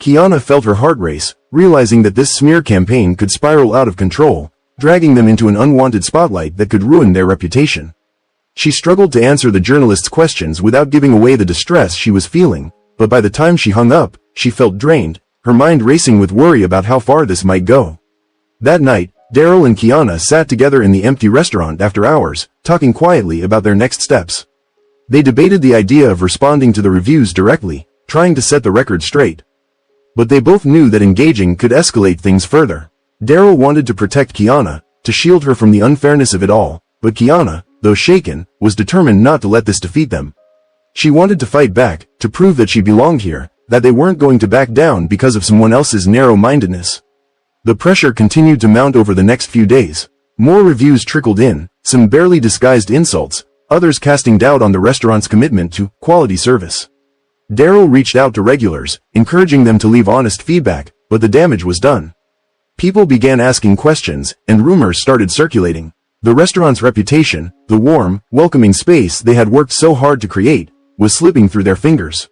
Kiana felt her heart race, realizing that this smear campaign could spiral out of control, dragging them into an unwanted spotlight that could ruin their reputation. She struggled to answer the journalist's questions without giving away the distress she was feeling, but by the time she hung up, she felt drained, her mind racing with worry about how far this might go. That night, Daryl and Kiana sat together in the empty restaurant after hours, talking quietly about their next steps. They debated the idea of responding to the reviews directly, trying to set the record straight. But they both knew that engaging could escalate things further. Daryl wanted to protect Kiana, to shield her from the unfairness of it all, but Kiana, though shaken, was determined not to let this defeat them. She wanted to fight back, to prove that she belonged here, that they weren't going to back down because of someone else's narrow-mindedness. The pressure continued to mount over the next few days. More reviews trickled in, some barely disguised insults, others casting doubt on the restaurant's commitment to quality service. Daryl reached out to regulars, encouraging them to leave honest feedback, but the damage was done. People began asking questions, and rumors started circulating. The restaurant's reputation, the warm, welcoming space they had worked so hard to create, was slipping through their fingers.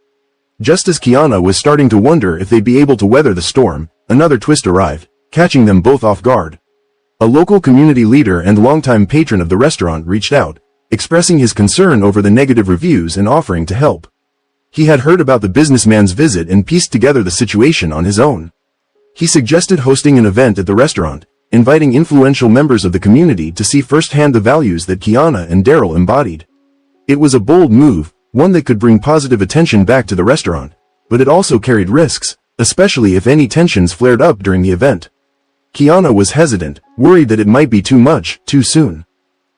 Just as Kiana was starting to wonder if they'd be able to weather the storm, another twist arrived, catching them both off guard. A local community leader and longtime patron of the restaurant reached out, expressing his concern over the negative reviews and offering to help. He had heard about the businessman's visit and pieced together the situation on his own. He suggested hosting an event at the restaurant, inviting influential members of the community to see firsthand the values that Kiana and Daryl embodied. It was a bold move, one that could bring positive attention back to the restaurant, but it also carried risks, especially if any tensions flared up during the event. Kiana was hesitant, worried that it might be too much, too soon.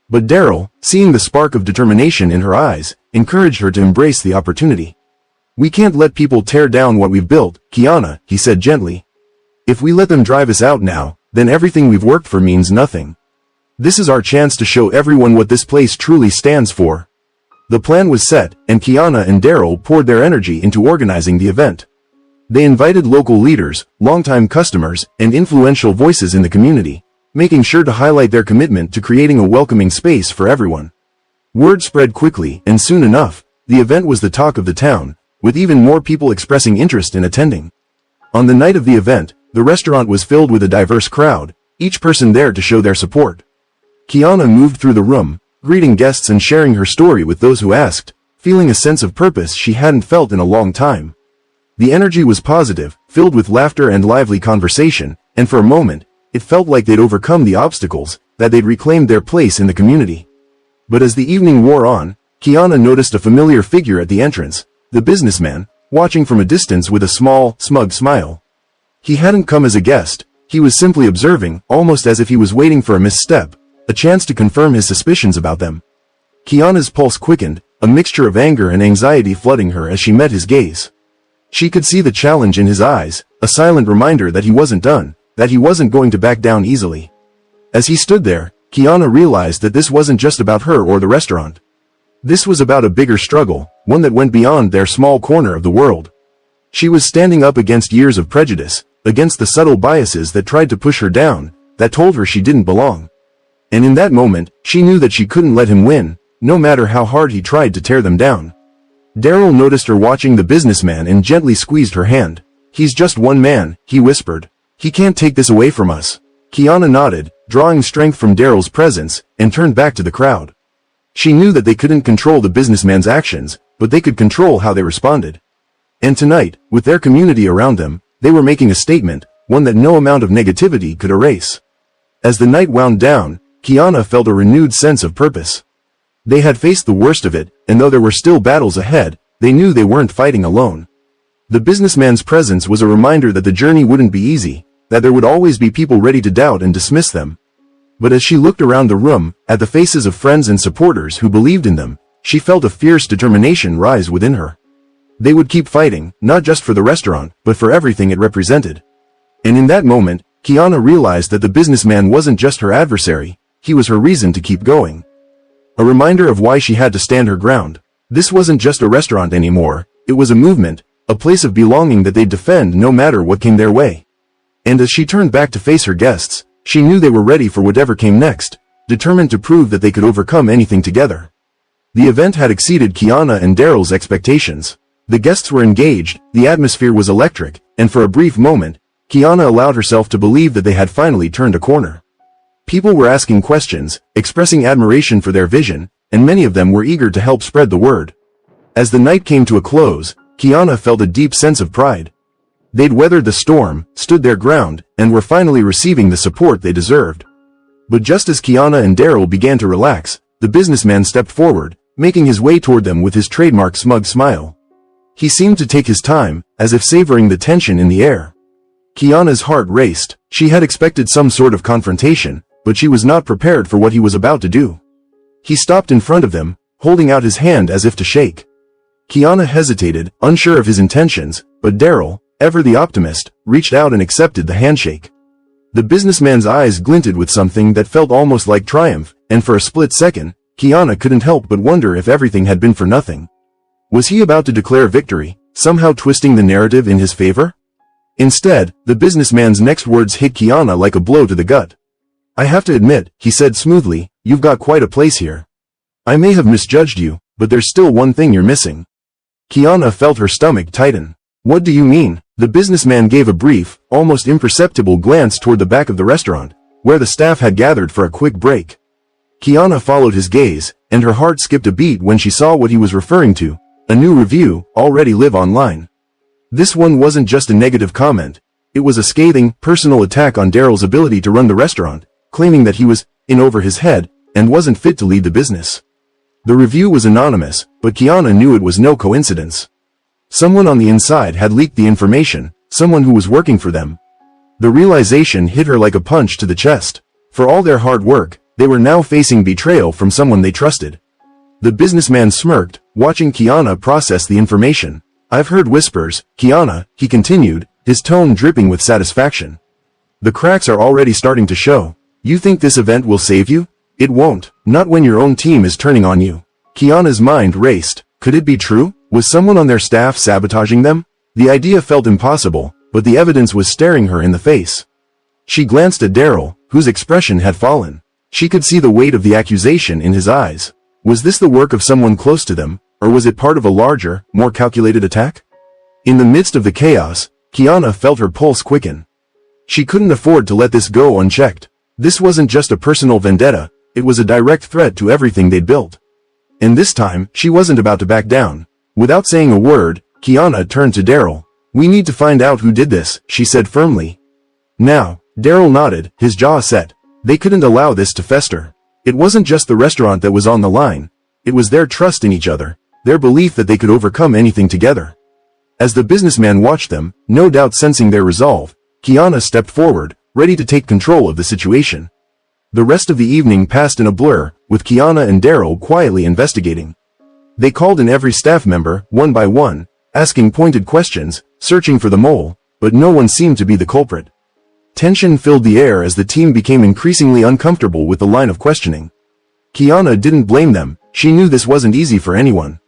But Daryl, seeing the spark of determination in her eyes, encouraged her to embrace the opportunity. "We can't let people tear down what we've built, Kiana," he said gently. "If we let them drive us out now, then everything we've worked for means nothing. This is our chance to show everyone what this place truly stands for." The plan was set, and Kiana and Daryl poured their energy into organizing the event. They invited local leaders, longtime customers, and influential voices in the community, making sure to highlight their commitment to creating a welcoming space for everyone. Word spread quickly, and soon enough, the event was the talk of the town, with even more people expressing interest in attending. On the night of the event, the restaurant was filled with a diverse crowd, each person there to show their support. Kiana moved through the room, greeting guests and sharing her story with those who asked, feeling a sense of purpose she hadn't felt in a long time. The energy was positive, filled with laughter and lively conversation, and for a moment, it felt like they'd overcome the obstacles, that they'd reclaimed their place in the community. But as the evening wore on, Kiana noticed a familiar figure at the entrance, the businessman, watching from a distance with a small, smug smile. He hadn't come as a guest, he was simply observing, almost as if he was waiting for a misstep, a chance to confirm his suspicions about them. Kiana's pulse quickened, a mixture of anger and anxiety flooding her as she met his gaze. She could see the challenge in his eyes, a silent reminder that he wasn't done, that he wasn't going to back down easily. As he stood there, Kiana realized that this wasn't just about her or the restaurant. This was about a bigger struggle, one that went beyond their small corner of the world. She was standing up against years of prejudice, against the subtle biases that tried to push her down, that told her she didn't belong. And in that moment, she knew that she couldn't let him win, no matter how hard he tried to tear them down. Daryl noticed her watching the businessman and gently squeezed her hand. "He's just one man," he whispered. "He can't take this away from us." Kiana nodded, drawing strength from Daryl's presence, and turned back to the crowd. She knew that they couldn't control the businessman's actions, but they could control how they responded. And tonight, with their community around them, they were making a statement, one that no amount of negativity could erase. As the night wound down, Kiana felt a renewed sense of purpose. They had faced the worst of it, and though there were still battles ahead, they knew they weren't fighting alone. The businessman's presence was a reminder that the journey wouldn't be easy, that there would always be people ready to doubt and dismiss them. But as she looked around the room, at the faces of friends and supporters who believed in them, she felt a fierce determination rise within her. They would keep fighting, not just for the restaurant, but for everything it represented. And in that moment, Kiana realized that the businessman wasn't just her adversary, he was her reason to keep going. A reminder of why she had to stand her ground. This wasn't just a restaurant anymore, it was a movement, a place of belonging that they'd defend no matter what came their way. And as she turned back to face her guests, she knew they were ready for whatever came next, determined to prove that they could overcome anything together. The event had exceeded Kiana and Daryl's expectations. The guests were engaged, the atmosphere was electric, and for a brief moment, Kiana allowed herself to believe that they had finally turned a corner. People were asking questions, expressing admiration for their vision, and many of them were eager to help spread the word. As the night came to a close, Kiana felt a deep sense of pride. They'd weathered the storm, stood their ground, and were finally receiving the support they deserved. But just as Kiana and Daryl began to relax, the businessman stepped forward, making his way toward them with his trademark smug smile. He seemed to take his time, as if savoring the tension in the air. Kiana's heart raced. She had expected some sort of confrontation, but she was not prepared for what he was about to do. He stopped in front of them, holding out his hand as if to shake. Kiana hesitated, unsure of his intentions, but Daryl, ever the optimist, reached out and accepted the handshake. The businessman's eyes glinted with something that felt almost like triumph, and for a split second, Kiana couldn't help but wonder if everything had been for nothing. Was he about to declare victory, somehow twisting the narrative in his favor? Instead, the businessman's next words hit Kiana like a blow to the gut. "I have to admit," he said smoothly, "you've got quite a place here. I may have misjudged you, but there's still one thing you're missing." Kiana felt her stomach tighten. "What do you mean?" The businessman gave a brief, almost imperceptible glance toward the back of the restaurant, where the staff had gathered for a quick break. Kiana followed his gaze, and her heart skipped a beat when she saw what he was referring to, a new review, already live online. This one wasn't just a negative comment, it was a scathing, personal attack on Daryl's ability to run the restaurant, claiming that he was in over his head, and wasn't fit to lead the business. The review was anonymous, but Kiana knew it was no coincidence. Someone on the inside had leaked the information, someone who was working for them. The realization hit her like a punch to the chest. For all their hard work, they were now facing betrayal from someone they trusted. The businessman smirked, watching Kiana process the information. "I've heard whispers, Kiana," he continued, his tone dripping with satisfaction. "The cracks are already starting to show. You think this event will save you? It won't, not when your own team is turning on you." Kiana's mind raced. Could it be true? Was someone on their staff sabotaging them? The idea felt impossible, but the evidence was staring her in the face. She glanced at Daryl, whose expression had fallen. She could see the weight of the accusation in his eyes. Was this the work of someone close to them, or was it part of a larger, more calculated attack? In the midst of the chaos, Kiana felt her pulse quicken. She couldn't afford to let this go unchecked. This wasn't just a personal vendetta, it was a direct threat to everything they'd built. And this time, she wasn't about to back down. Without saying a word, Kiana turned to Daryl. We need to find out who did this, she said firmly. Now, Daryl nodded, his jaw set. They couldn't allow this to fester. It wasn't just the restaurant that was on the line. It was their trust in each other, their belief that they could overcome anything together. As the businessman watched them, no doubt sensing their resolve, Kiana stepped forward, ready to take control of the situation. The rest of the evening passed in a blur, with Kiana and Daryl quietly investigating. They called in every staff member, one by one, asking pointed questions, searching for the mole, but no one seemed to be the culprit. Tension filled the air as the team became increasingly uncomfortable with the line of questioning. Kiana didn't blame them, she knew this wasn't easy for anyone.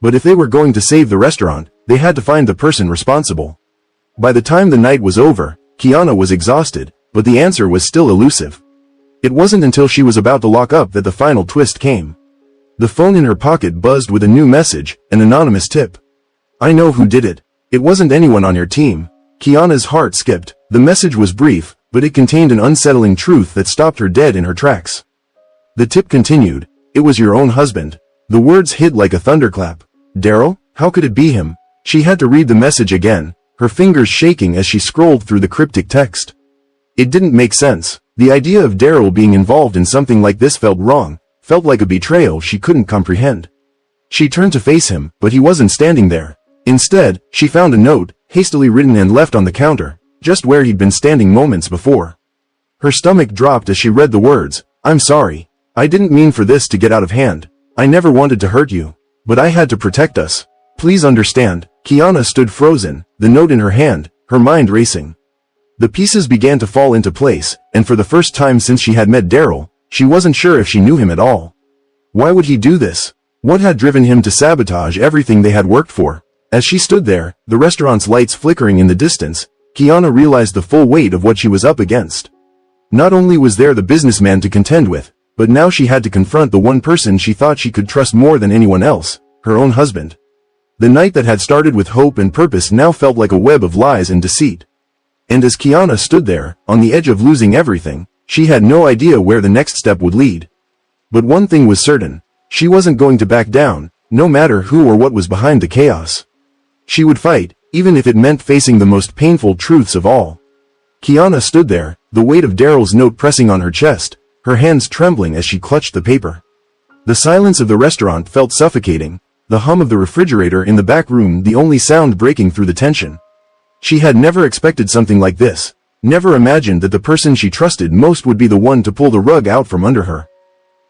But if they were going to save the restaurant, they had to find the person responsible. By the time the night was over, Kiana was exhausted, but the answer was still elusive. It wasn't until she was about to lock up that the final twist came. The phone in her pocket buzzed with a new message, an anonymous tip. I know who did it. It wasn't anyone on your team. Kiana's heart skipped. The message was brief, but it contained an unsettling truth that stopped her dead in her tracks. The tip continued, it was your own husband. The words hit like a thunderclap. Daryl? How could it be him? She had to read the message again, her fingers shaking as she scrolled through the cryptic text. It didn't make sense. The idea of Daryl being involved in something like this felt wrong, felt like a betrayal she couldn't comprehend. She turned to face him, but he wasn't standing there. Instead, she found a note, hastily written and left on the counter, just where he'd been standing moments before. Her stomach dropped as she read the words, I'm sorry. I didn't mean for this to get out of hand. I never wanted to hurt you. But I had to protect us. Please understand. Kiana stood frozen, the note in her hand, her mind racing. The pieces began to fall into place, and for the first time since she had met Daryl, she wasn't sure if she knew him at all. Why would he do this? What had driven him to sabotage everything they had worked for? As she stood there, the restaurant's lights flickering in the distance, Kiana realized the full weight of what she was up against. Not only was there the businessman to contend with, but now she had to confront the one person she thought she could trust more than anyone else, her own husband. The night that had started with hope and purpose now felt like a web of lies and deceit. And as Kiana stood there, on the edge of losing everything, she had no idea where the next step would lead. But one thing was certain, she wasn't going to back down, no matter who or what was behind the chaos. She would fight, even if it meant facing the most painful truths of all. Kiana stood there, the weight of Daryl's note pressing on her chest, her hands trembling as she clutched the paper. The silence of the restaurant felt suffocating, the hum of the refrigerator in the back room the only sound breaking through the tension. She had never expected something like this, never imagined that the person she trusted most would be the one to pull the rug out from under her.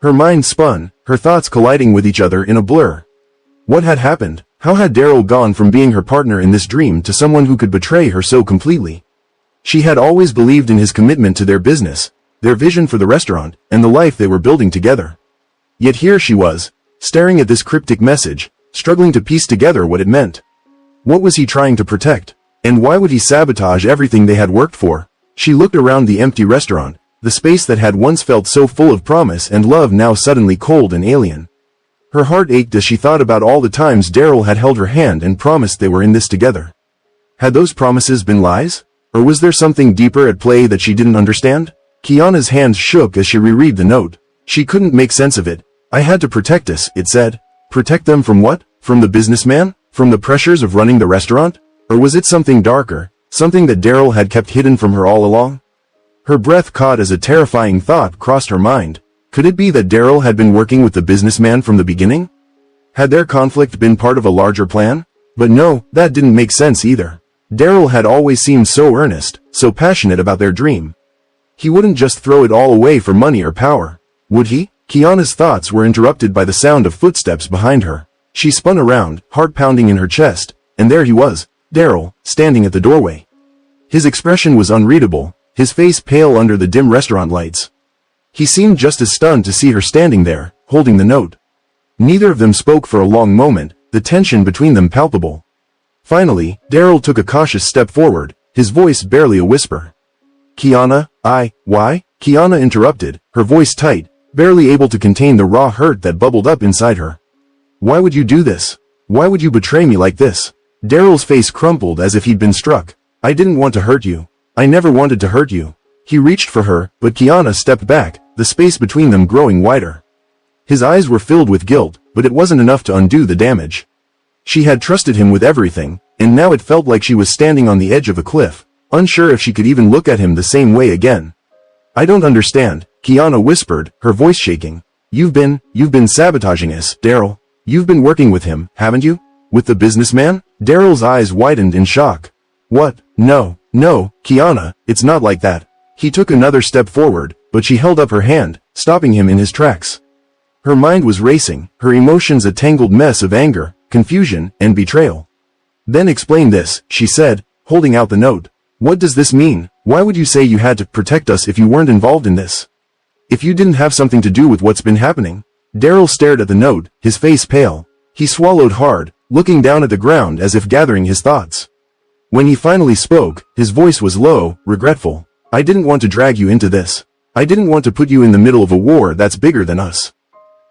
Her mind spun, her thoughts colliding with each other in a blur. What had happened? How had Daryl gone from being her partner in this dream to someone who could betray her so completely? She had always believed in his commitment to their business, their vision for the restaurant, and the life they were building together. Yet here she was, staring at this cryptic message, struggling to piece together what it meant. What was he trying to protect? And why would he sabotage everything they had worked for? She looked around the empty restaurant, the space that had once felt so full of promise and love now suddenly cold and alien. Her heart ached as she thought about all the times Daryl had held her hand and promised they were in this together. Had those promises been lies? Or was there something deeper at play that she didn't understand? Kiana's hands shook as she reread the note. She couldn't make sense of it. I had to protect us, it said. Protect them from what? From the businessman? From the pressures of running the restaurant? Or was it something darker, something that Daryl had kept hidden from her all along? Her breath caught as a terrifying thought crossed her mind. Could it be that Daryl had been working with the businessman from the beginning? Had their conflict been part of a larger plan? But no, that didn't make sense either. Daryl had always seemed so earnest, so passionate about their dream. He wouldn't just throw it all away for money or power, would he? Kiana's thoughts were interrupted by the sound of footsteps behind her. She spun around, heart pounding in her chest, and there he was, Daryl, standing at the doorway. His expression was unreadable, his face pale under the dim restaurant lights. He seemed just as stunned to see her standing there, holding the note. Neither of them spoke for a long moment, the tension between them palpable. Finally, Daryl took a cautious step forward, his voice barely a whisper. Kiana, why? Kiana interrupted, her voice tight, barely able to contain the raw hurt that bubbled up inside her. Why would you do this? Why would you betray me like this? Daryl's face crumpled as if he'd been struck. I didn't want to hurt you. I never wanted to hurt you. He reached for her, but Kiana stepped back, the space between them growing wider. His eyes were filled with guilt, but it wasn't enough to undo the damage. She had trusted him with everything, and now it felt like she was standing on the edge of a cliff, unsure if she could even look at him the same way again. "I don't understand," Kiana whispered, her voice shaking. You've been sabotaging us, Daryl. You've been working with him, haven't you? With the businessman?" Daryl's eyes widened in shock. "What? No, Kiana, it's not like that." He took another step forward, but she held up her hand, stopping him in his tracks. Her mind was racing, her emotions a tangled mess of anger, confusion, and betrayal. "Then explain this," she said, holding out the note. "What does this mean? Why would you say you had to protect us if you weren't involved in this? If you didn't have something to do with what's been happening?" Daryl stared at the note, his face pale. He swallowed hard, looking down at the ground as if gathering his thoughts. When he finally spoke, his voice was low, regretful. "I didn't want to drag you into this. I didn't want to put you in the middle of a war that's bigger than us.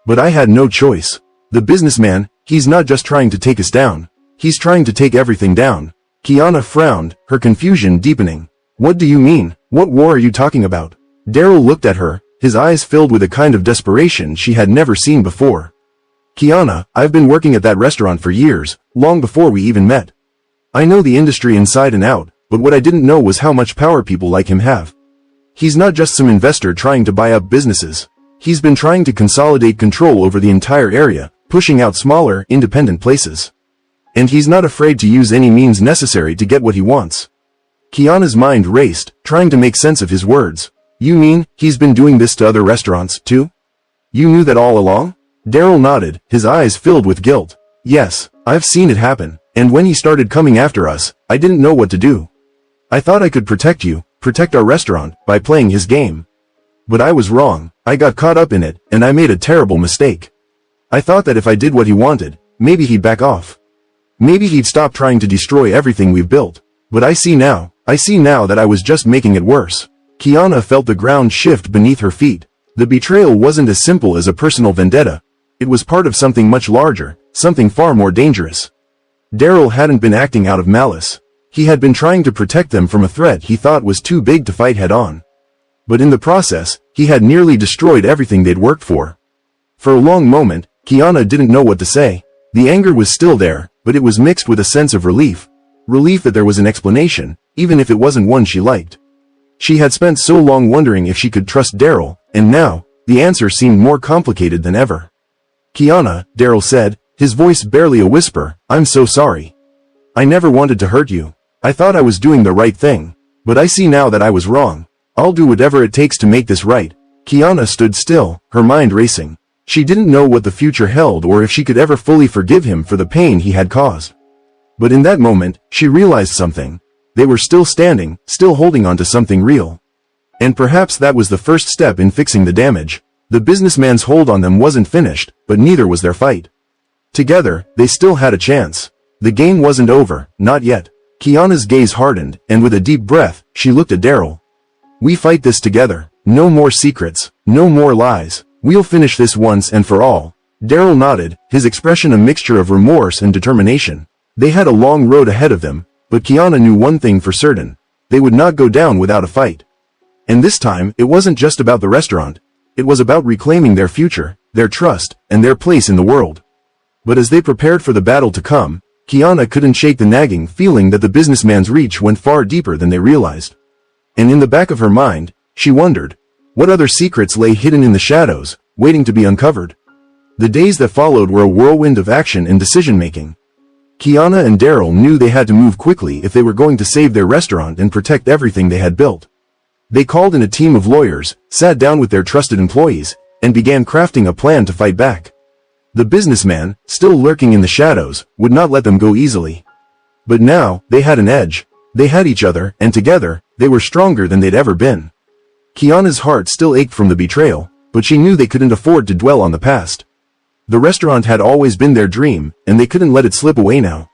But I had no choice. The businessman, he's not just trying to take us down. He's trying to take everything down." Kiana frowned, her confusion deepening. "What do you mean? What war are you talking about?" Daryl looked at her, his eyes filled with a kind of desperation she had never seen before. "Kiana, I've been working at that restaurant for years, long before we even met. I know the industry inside and out, but what I didn't know was how much power people like him have. He's not just some investor trying to buy up businesses. He's been trying to consolidate control over the entire area, pushing out smaller, independent places. And he's not afraid to use any means necessary to get what he wants." Kiana's mind raced, trying to make sense of his words. "You mean, he's been doing this to other restaurants, too? You knew that all along?" Daryl nodded, his eyes filled with guilt. "Yes, I've seen it happen, and when he started coming after us, I didn't know what to do. I thought I could protect you, protect our restaurant, by playing his game. But I was wrong. I got caught up in it, and I made a terrible mistake. I thought that if I did what he wanted, maybe he'd back off. Maybe he'd stop trying to destroy everything we've built. But I see now that I was just making it worse." Kiana felt the ground shift beneath her feet. The betrayal wasn't as simple as a personal vendetta. It was part of something much larger, something far more dangerous. Daryl hadn't been acting out of malice. He had been trying to protect them from a threat he thought was too big to fight head-on. But in the process, he had nearly destroyed everything they'd worked for. For a long moment, Kiana didn't know what to say. The anger was still there, but it was mixed with a sense of relief. Relief that there was an explanation, even if it wasn't one she liked. She had spent so long wondering if she could trust Daryl, and now, the answer seemed more complicated than ever. "Kiana," Daryl said, his voice barely a whisper, "I'm so sorry. I never wanted to hurt you. I thought I was doing the right thing. But I see now that I was wrong. I'll do whatever it takes to make this right." Kiana stood still, her mind racing. She didn't know what the future held or if she could ever fully forgive him for the pain he had caused. But in that moment, she realized something. They were still standing, still holding on to something real. And perhaps that was the first step in fixing the damage. The businessman's hold on them wasn't finished, but neither was their fight. Together, they still had a chance. The game wasn't over, not yet. Kiana's gaze hardened, and with a deep breath, she looked at Daryl. "We fight this together. No more secrets, no more lies. We'll finish this once and for all." Daryl nodded, his expression a mixture of remorse and determination. They had a long road ahead of them, but Kiana knew one thing for certain. They would not go down without a fight. And this time, it wasn't just about the restaurant. It was about reclaiming their future, their trust, and their place in the world. But as they prepared for the battle to come, Kiana couldn't shake the nagging feeling that the businessman's reach went far deeper than they realized. And in the back of her mind, she wondered, what other secrets lay hidden in the shadows, waiting to be uncovered? The days that followed were a whirlwind of action and decision-making. Kiana and Daryl knew they had to move quickly if they were going to save their restaurant and protect everything they had built. They called in a team of lawyers, sat down with their trusted employees, and began crafting a plan to fight back. The businessman, still lurking in the shadows, would not let them go easily. But now, they had an edge. They had each other, and together, they were stronger than they'd ever been. Kiana's heart still ached from the betrayal, but she knew they couldn't afford to dwell on the past. The restaurant had always been their dream, and they couldn't let it slip away now.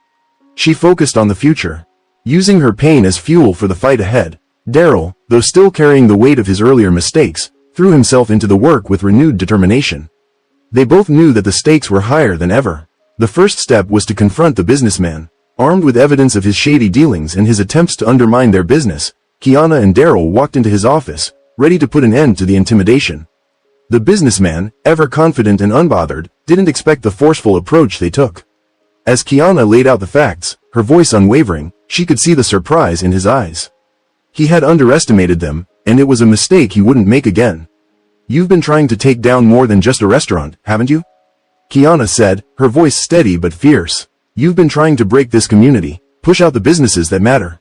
She focused on the future. Using her pain as fuel for the fight ahead, Daryl, though still carrying the weight of his earlier mistakes, threw himself into the work with renewed determination. They both knew that the stakes were higher than ever. The first step was to confront the businessman. Armed with evidence of his shady dealings and his attempts to undermine their business, Kiana and Daryl walked into his office, ready to put an end to the intimidation. The businessman, ever confident and unbothered, didn't expect the forceful approach they took. As Kiana laid out the facts, her voice unwavering. She could see the surprise in his eyes. He had underestimated them, and it was a mistake he wouldn't make again. "You've been trying to take down more than just a restaurant, haven't you?" Kiana said, her voice steady but fierce. "You've been trying to break this community, push out the businesses that matter.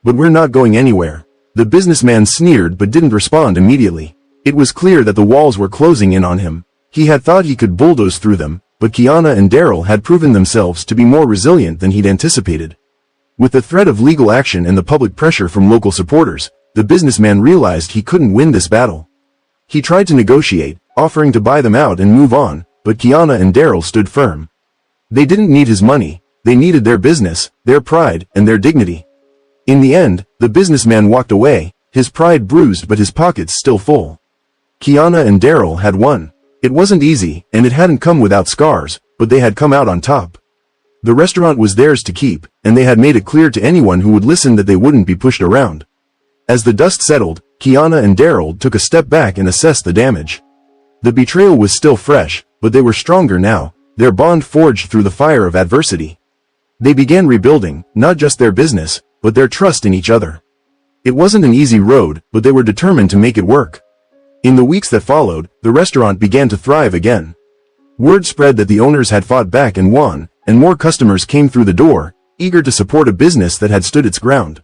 But we're not going anywhere." The businessman sneered but didn't respond immediately. It was clear that the walls were closing in on him. He had thought he could bulldoze through them, but Kiana and Daryl had proven themselves to be more resilient than he'd anticipated. With the threat of legal action and the public pressure from local supporters, the businessman realized he couldn't win this battle. He tried to negotiate, offering to buy them out and move on, but Kiana and Daryl stood firm. They didn't need his money, they needed their business, their pride, and their dignity. In the end, the businessman walked away, his pride bruised but his pockets still full. Kiana and Daryl had won. It wasn't easy, and it hadn't come without scars, but they had come out on top. The restaurant was theirs to keep, and they had made it clear to anyone who would listen that they wouldn't be pushed around. As the dust settled, Kiana and Daryl took a step back and assessed the damage. The betrayal was still fresh, but they were stronger now, their bond forged through the fire of adversity. They began rebuilding, not just their business, but their trust in each other. It wasn't an easy road, but they were determined to make it work. In the weeks that followed, the restaurant began to thrive again. Word spread that the owners had fought back and won, and more customers came through the door, eager to support a business that had stood its ground.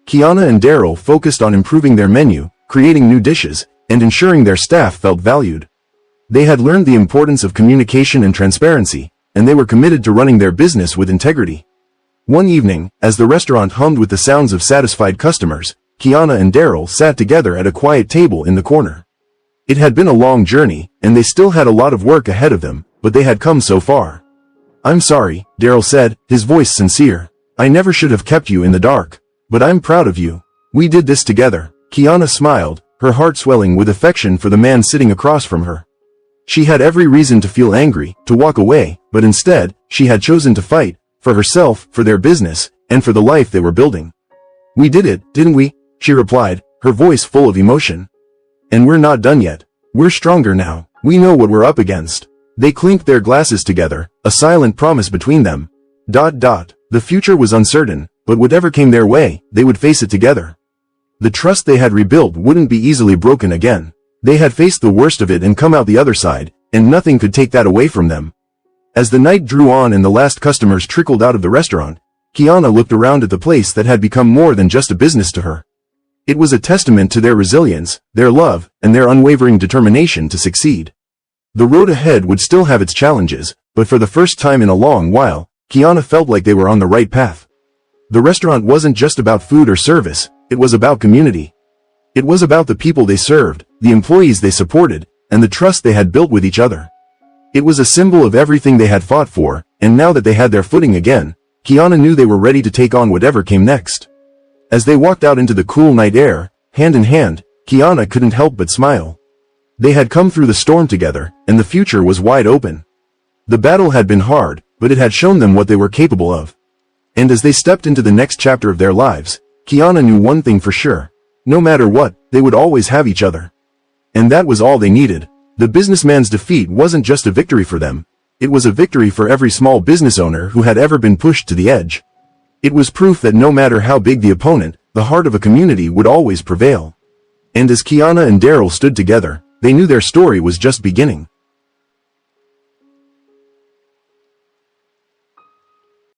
Kiana and Daryl focused on improving their menu, creating new dishes, and ensuring their staff felt valued. They had learned the importance of communication and transparency, and they were committed to running their business with integrity. One evening, as the restaurant hummed with the sounds of satisfied customers, Kiana and Daryl sat together at a quiet table in the corner. It had been a long journey, and they still had a lot of work ahead of them, but they had come so far. "I'm sorry," Daryl said, his voice sincere. "I never should have kept you in the dark. But I'm proud of you. We did this together." Kiana smiled, her heart swelling with affection for the man sitting across from her. She had every reason to feel angry, to walk away, but instead, she had chosen to fight, for herself, for their business, and for the life they were building. "We did it, didn't we?" she replied, her voice full of emotion. "And we're not done yet. We're stronger now. We know what we're up against." They clinked their glasses together, a silent promise between them. The future was uncertain, but whatever came their way, they would face it together. The trust they had rebuilt wouldn't be easily broken again. They had faced the worst of it and come out the other side, and nothing could take that away from them. As the night drew on and the last customers trickled out of the restaurant, Kiana looked around at the place that had become more than just a business to her. It was a testament to their resilience, their love, and their unwavering determination to succeed. The road ahead would still have its challenges, but for the first time in a long while, Kiana felt like they were on the right path. The restaurant wasn't just about food or service, it was about community. It was about the people they served, the employees they supported, and the trust they had built with each other. It was a symbol of everything they had fought for, and now that they had their footing again, Kiana knew they were ready to take on whatever came next. As they walked out into the cool night air, hand in hand, Kiana couldn't help but smile. They had come through the storm together, and the future was wide open. The battle had been hard, but it had shown them what they were capable of. And as they stepped into the next chapter of their lives, Kiana knew one thing for sure. No matter what, they would always have each other. And that was all they needed. The businessman's defeat wasn't just a victory for them. It was a victory for every small business owner who had ever been pushed to the edge. It was proof that no matter how big the opponent, the heart of a community would always prevail. And as Kiana and Daryl stood together, they knew their story was just beginning.